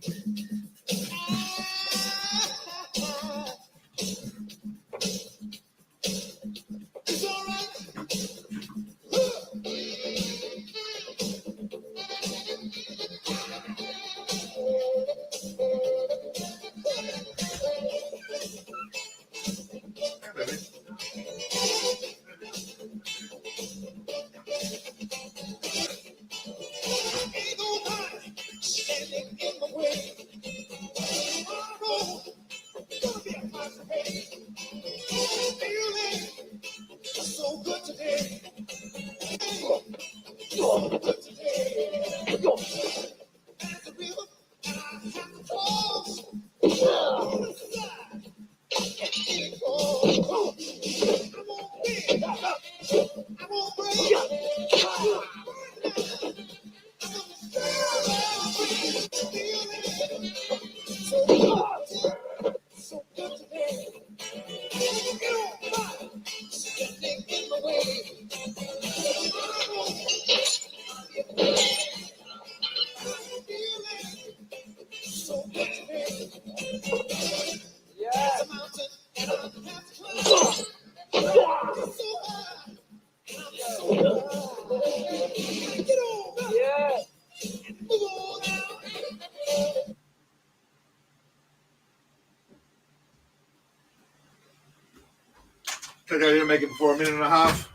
I didn't make it before a minute and a half.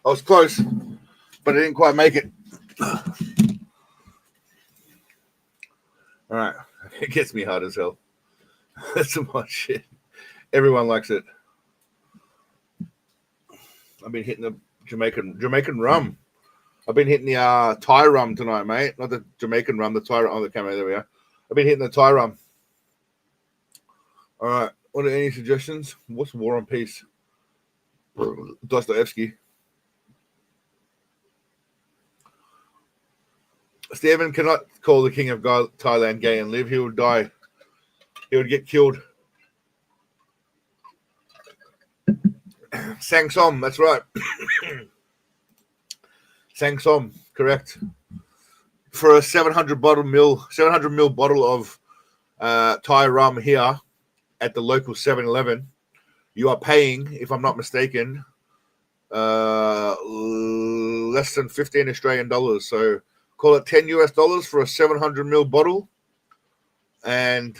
I was close, but I didn't quite make it. All right. It gets me hard as hell. That's some hot shit. Everyone likes it. I've been hitting the Jamaican rum. I've been hitting the Thai rum tonight, mate. Not the Jamaican rum, the Thai rum. Oh, the camera. There we are. I've been hitting the Thai rum. All right. What are any suggestions? What's War and Peace? Dostoevsky. Stephen cannot call the king of Thailand gay and live. He would die. He would get killed. Sang Som, that's right. Sang Som, correct. For a 700 ml bottle of Thai rum here at the local 7-Eleven, you are paying, if I'm not mistaken, less than 15 Australian dollars. So call it $10 US for a 700 ml bottle, and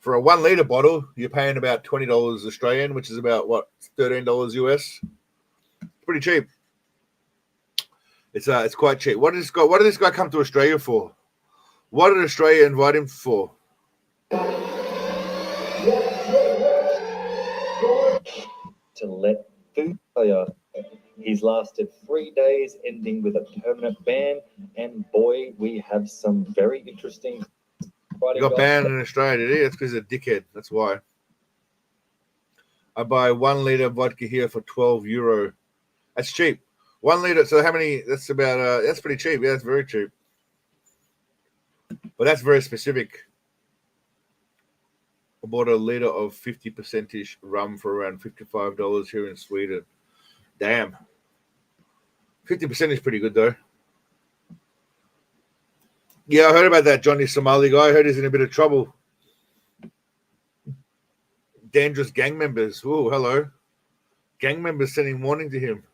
for a 1 liter bottle, you're paying about $20 Australian, which is about what, $13 US. Pretty cheap. It's quite cheap. What did this guy come to Australia for? What did Australia invite him for? To let food player. He's lasted 3 days, ending with a permanent ban. And boy, we have some very interesting. He got banned in Australia, did he? That's because he's a dickhead. That's why. I buy 1 liter vodka here for €12. That's cheap. 1 liter. So how many? That's about. That's pretty cheap. Yeah, that's very cheap. But that's very specific. I bought a liter of 50%ish rum for around $55 here in Sweden. Damn. 50% is pretty good though. Yeah, I heard about that Johnny Somali guy. I heard he's in a bit of trouble. Dangerous gang members. Oh, hello. Gang members sending warning to him.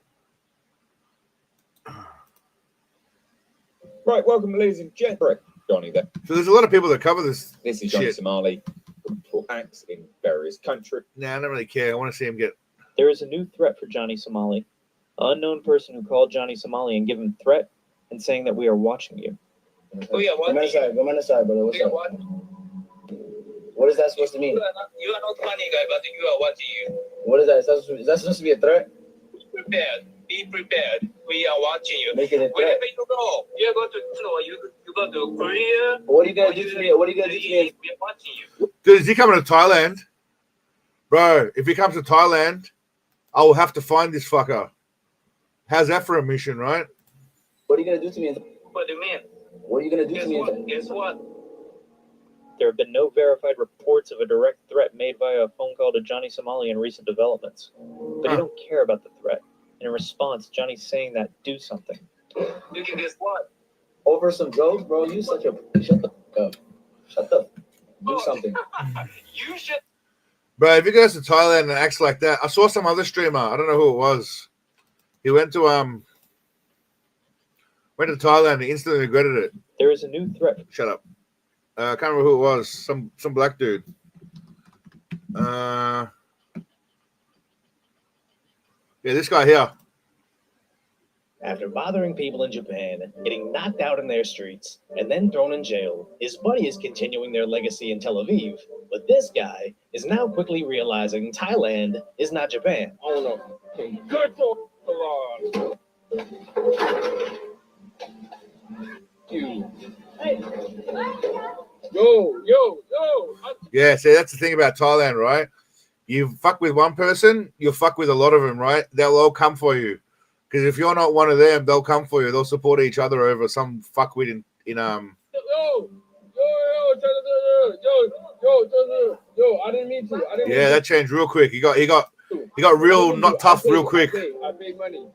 Right, welcome, ladies and gentlemen. Johnny there. So there's a lot of people that cover this. This is Johnny shit. Somali. Acts in various countries. Nah, I don't really care. I want to see him get. There is a new threat for Johnny Somali. An unknown person who called Johnny Somali and gave him threat and saying that we are watching you. Oh yeah, what? Come on inside, brother. What's up? What? What is that supposed to mean? You are not funny guy, but you are watching you. What is that? Is that supposed to be a threat? Be prepared. We are watching you. Make it a threat. Wherever you go, you are going to you go to Korea. What are you gonna do to me? What are you gonna do to me? We are watching you. Dude, is he coming to Thailand? Bro, if he comes to Thailand, I will have to find this fucker. How's that for a mission, right? What are you gonna do to me? What do you mean? What are you gonna do to me? Guess what? There have been no verified reports of a direct threat made via a phone call to Johnny Somali in recent developments. But he don't care about the threat. In response, Johnny's saying that do something. You can guess what? Over some drugs, bro. You such a shut the fuck up. Shut the do something. You should. Bro, if he goes to Thailand and acts like that, I saw some other streamer. I don't know who it was. He went to Thailand and instantly regretted it. There is a new threat. Shut up. I can't remember who it was. Some black dude. Yeah, this guy here. After bothering people in Japan, getting knocked out in their streets, and then thrown in jail, his buddy is continuing their legacy in Tel Aviv. But this guy is now quickly realizing Thailand is not Japan. Oh no. Good for you. Hey. Yo. Yeah, see, that's the thing about Thailand, right? You fuck with one person, you'll fuck with a lot of them, right? They'll all come for you. Because if you're not one of them, they'll come for you. They'll support each other over some fuckwit in Yo, I didn't mean to. Yeah, that changed real quick. He got real not tough real quick. I pay money.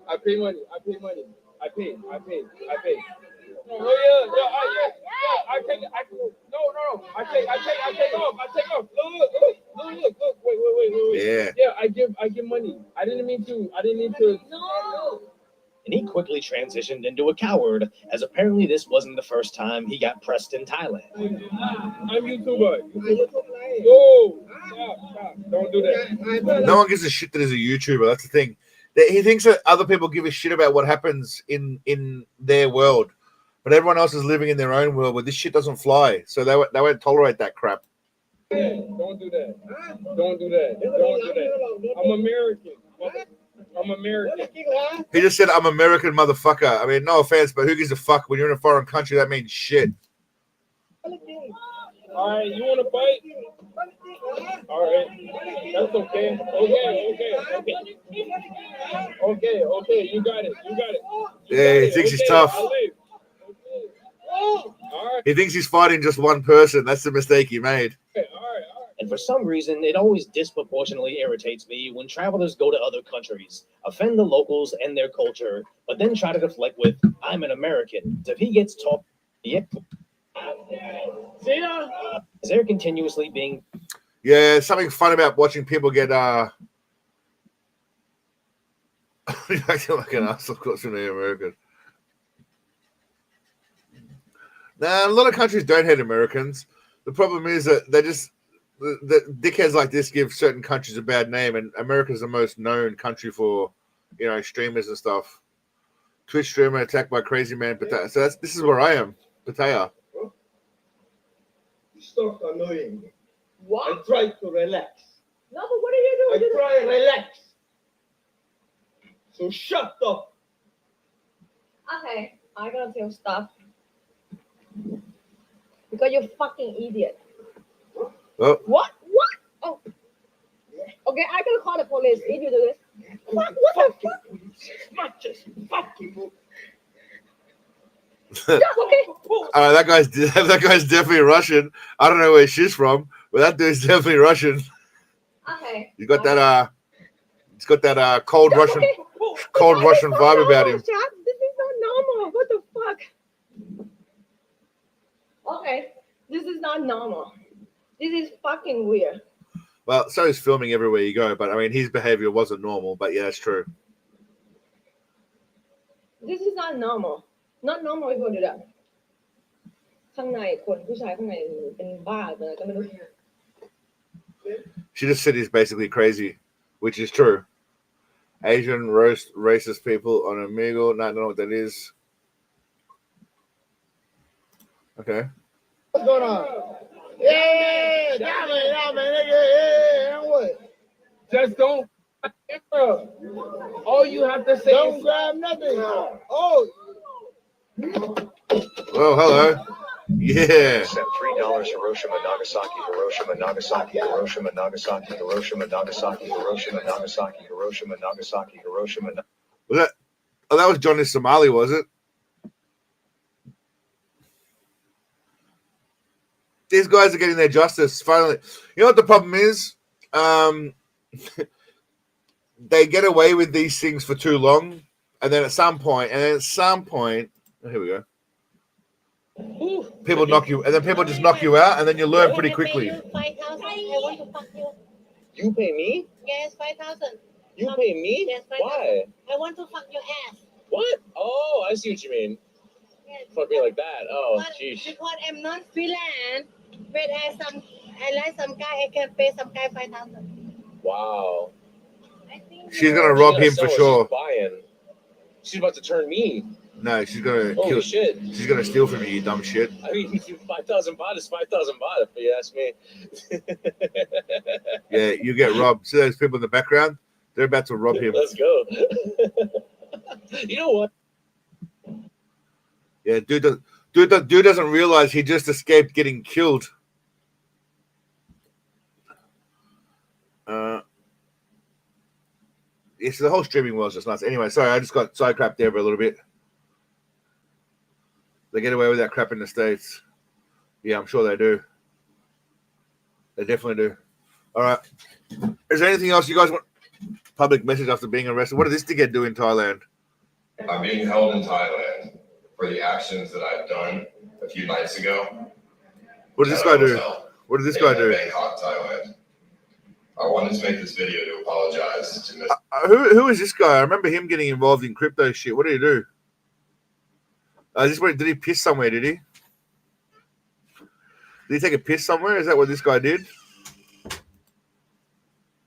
I pay. Oh yeah. I take off. Look. Wait. Yeah. Yeah, I give money. I didn't mean to. No. And he quickly transitioned into a coward, as apparently this wasn't the first time he got pressed in Thailand. I'm YouTuber. Yo, stop. Don't do that. No one gives a shit that he's a YouTuber. That's the thing. He thinks that other people give a shit about what happens in their world. But everyone else is living in their own world where this shit doesn't fly. So they won't tolerate that crap. Don't do that. I'm American. He just said, I'm American, motherfucker. I mean, no offense, but who gives a fuck? When you're in a foreign country, that means shit. All right, you want to fight? All right, that's okay. Okay, you got it. Yeah, he thinks he's tough. He thinks he's fighting just one person. That's the mistake he made. And for some reason, it always disproportionately irritates me when travelers go to other countries, offend the locals and their culture, but then try to deflect with, I'm an American. If he gets talked, they're continuously being... Yeah, something fun about watching people get... acting like an asshole because they're American. Now, a lot of countries don't hate Americans. The problem is that they just... The dickheads like this give certain countries a bad name, and America's the most known country for, streamers and stuff. Twitch streamer attacked by crazy man Pattaya. So this is where I am, Pattaya. Stop annoying me. What? I try to relax. No, but what are you doing? I try to relax. So shut up. Okay, I gotta tell stuff. Because you're fucking idiot. Oh. What? Oh. Okay, I can call the police if you do this. What the fuck? Yeah, okay. That guy's definitely Russian. I don't know where she's from, but that dude's definitely Russian. Okay. He's got that cold Russian vibe about him. This is not normal. What the fuck? Okay, this is not normal. This is fucking weird. Well, so is filming everywhere you go, but I mean, his behavior wasn't normal, but yeah, that's true. This is not normal. Not normal if you do that. ข้างในคนผู้ชายข้างในเป็นบ้าไปก็ไม่รู้ She just said he's basically crazy, which is true. Asian racist people on Omegle. I don't know what that is. Okay. What's going on? Yeah, what? Just don't. All you have to say don't grab nothing. Oh. Oh, hello. Yeah. Sent $3 Hiroshima, Nagasaki, Hiroshima, Nagasaki, Hiroshima, Nagasaki, Hiroshima, Nagasaki, Hiroshima, Nagasaki, Hiroshima, Nagasaki, Hiroshima. Was that? Oh, that was Johnny Somali, was it? These guys are getting their justice finally. You know what the problem is? they get away with these things for too long, and then at some point, oh, here we go. People knock you, and then people just knock you out, and then you learn pretty quickly. 5,000. I want to fuck you. You pay me? Yes, 5,000. You pay me? Yes, 5,000. Why? I want to fuck your ass. What? Oh, I see what you mean. Yes, Fuck me like that. Oh, jeez. because I'm not freelance. But I like some guy, I can pay some guy 5,000. Wow. She's gonna rob him for sure. She's buying. She's about to turn me. No, she's gonna Holy kill. shit. She's gonna steal from you, you dumb shit. I mean, 5,000 baht is 5,000 baht, if you ask me. Yeah, you get robbed. See those people in the background? They're about to rob him. Let's go. You know what? Yeah, dude doesn't realize he just escaped getting killed. Yes, the whole streaming world's just nuts. Anyway, sorry, I just got sidetracked there for a little bit. They get away with that crap in the States. Yeah, I'm sure they do. They definitely do. All right. Is there anything else you guys want? Public message after being arrested. What did this dickhead do in Thailand? I'm being held in Thailand for the actions that I've done a few nights ago. What did this guy do? What did this guy do? Bangkok, Thailand. I wanted to make this video to apologize to Miss. Who is this guy? I remember him getting involved in crypto shit. What did he do? Did he piss somewhere? Did he? Did he take a piss somewhere? Is that what this guy did?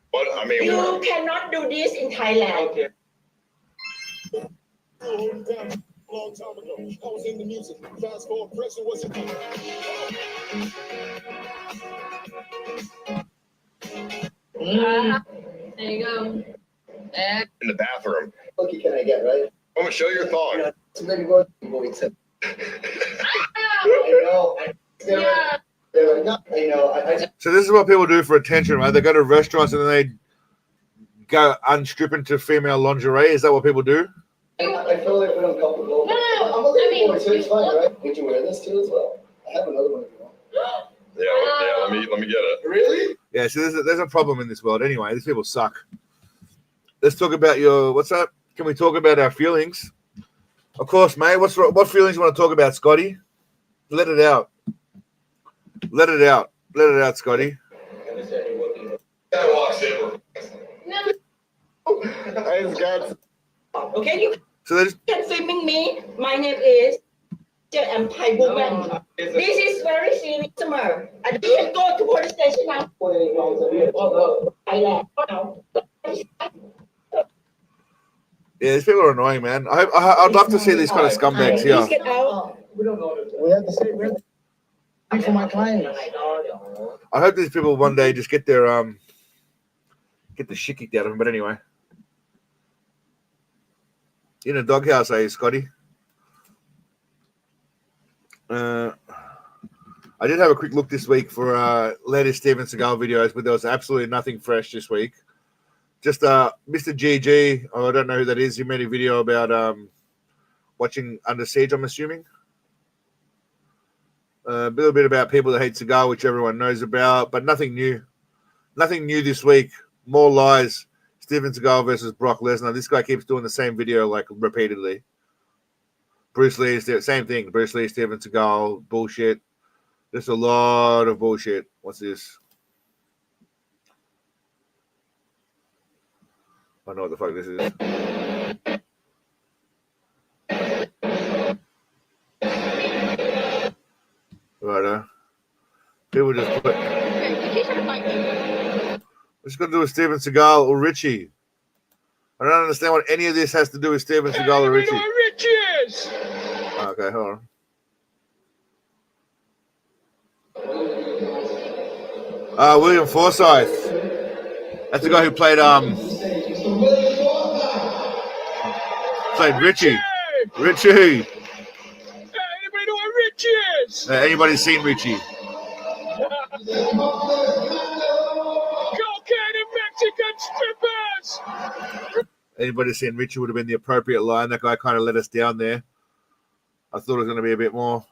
What? I mean, you cannot do this in Thailand. Okay. Long time ago, I was in the music. Fast forward, pressure was a There you go. In the bathroom. Lucky can I get, right? I'm gonna show your thong. So maybe go to I know. So this is what people do for attention, right? They go to restaurants and then they go unstrip into female lingerie. Is that what people do? I feel like we're uncomfortable. No, I'm a little boy, so it's fine, right? Would you wear this too as well? I have another one if you want. Yeah, let me get it. Really? Yeah, so there's a problem in this world. Anyway, these people suck. Let's talk about your, what's up? Can we talk about our feelings? Of course, mate. What feelings you want to talk about, Scotty? Let it out. Let it out. Let it out, Scotty. Okay, you so can filming me. My name is I'm Thai woman. This is very serious, summer. I didn't go to police station now. Thailand. Yeah, these people are annoying, man. I'd love to see these kind of scumbags here. Please get out. We don't know. We have to say we're for my clients. I hope these people one day just get their get the shit kicked out of them. But anyway, in a doghouse, Scotty? I did have a quick look this week for latest Steven Seagal videos, but there was absolutely nothing fresh this week. Just Mr. GG, I don't know who that is. He made a video about watching Under Siege, I'm assuming. A little bit about people that hate Seagal, which everyone knows about, but nothing new. Nothing new this week. More lies. Steven Seagal versus Brock Lesnar. This guy keeps doing the same video like repeatedly. Bruce Lee, same thing. Bruce Lee, Steven Seagal, bullshit. There's a lot of bullshit. What's this? I know what the fuck this is. Right, people just put. What's going to do with Steven Seagal or Richie? I don't understand what any of this has to do with Steven Seagal or Richie. Okay, hold on. William Forsythe. That's the guy who played Richie. Richie. Anybody know what Rich is? Anybody seen Richie? Cocaine and Mexican strippers. Anybody seen Richie would have been the appropriate line. That guy kind of let us down there. I thought it was going to be a bit more.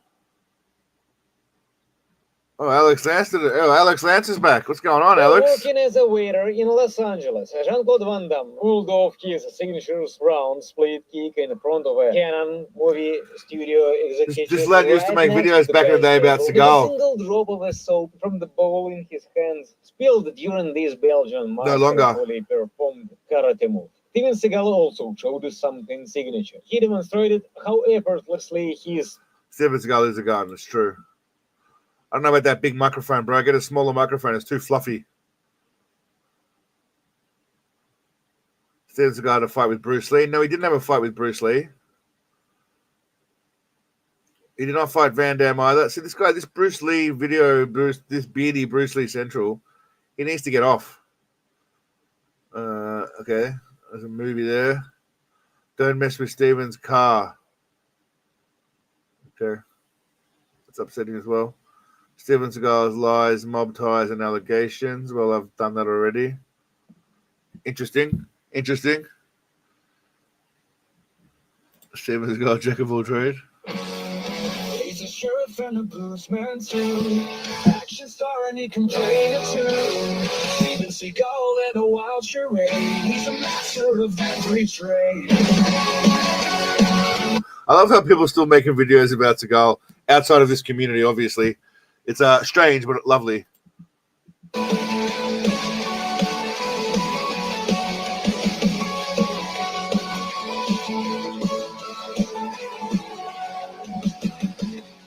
Oh, Alex Lance Alex Lance is back. What's going on, While Alex? working as a waiter in Los Angeles, Jean-Claude Van Damme pulled off his signature round split kick in front of a Canon movie studio executive. This lad used to make videos back in the day about Seagal. Seagal. A single drop of a soap from the bowl in his hands spilled during this Belgian No longer. masterfully performed karate move. Steven Seagal also showed something signature. He demonstrated how effortlessly his Steven Seagal is a gun. It's true. I don't know about that big microphone, bro. Get a smaller microphone. It's too fluffy. Steven Seagal had a fight with Bruce Lee. No, he didn't have a fight with Bruce Lee. He did not fight Van Damme either. See, this guy, this Bruce Lee video, this beardy Bruce Lee Central, he needs to get off. Okay. There's a movie there. Don't mess with Steven's car. Okay. That's upsetting as well. Steven Seagal's lies, mob ties, and allegations. Well, I've done that already. Interesting. Steven Seagal, jack of all trades. He's a sheriff and a bluesman too. Action star and he can play it too. Steven Seagal and a wild charade. He's a master of every trade. I love how people still making videos about Seagal outside of this community, obviously. It's strange, but lovely.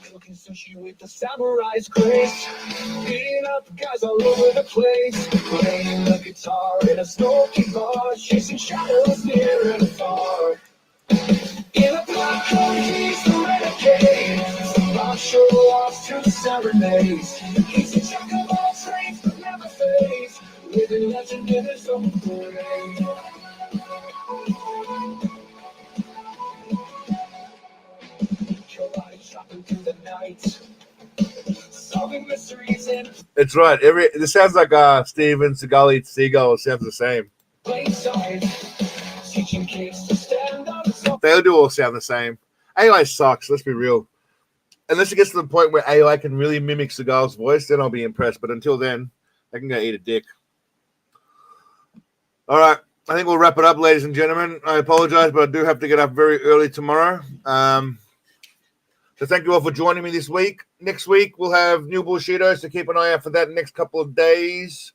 Cooking sushi with the samurai's grace. Beating up guys all over the place. Playing the guitar in a smoky bar. Chasing shadows near and far. In a black coat, he's the renegade. Some rock show off to the serenades. He's a jack of all trades, but never fades. Living legend in his own parade. Karate chopping through the night. Solving mysteries and It's right. This sounds like Steven Seagal eats Seagull. It sounds the same. play sides. Teaching kids to stand up. They do all sound the same. AI sucks. Let's be real. Unless it gets to the point where AI can really mimic Seagal's voice, then I'll be impressed. But until then, they can go eat a dick. All right. I think we'll wrap it up, ladies and gentlemen. I apologize, but I do have to get up very early tomorrow. So thank you all for joining me this week. Next week, we'll have New Bullshitos, so keep an eye out for that next couple of days.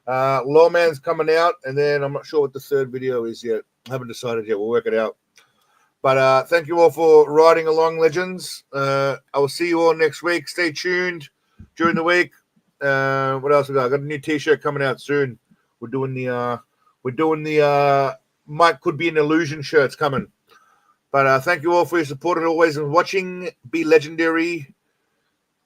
Lawman's coming out, and then I'm not sure what the third video is yet. I haven't decided yet. We'll work it out. But thank you all for riding along, legends. I will see you all next week. Stay tuned during the week. What else we got? I got a new T-shirt coming out soon. We're doing the Mike Could Be an Illusion shirts coming. But thank you all for your support and always and watching. Be legendary.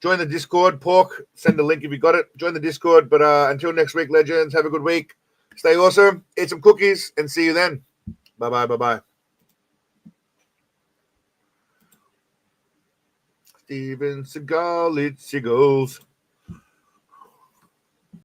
Join the Discord, Pork. Send a link if you got it. Join the Discord. But until next week, legends, have a good week. Stay awesome. Eat some cookies and see you then. Bye-bye. Bye-bye. Steven Seagal, it's Seagulls.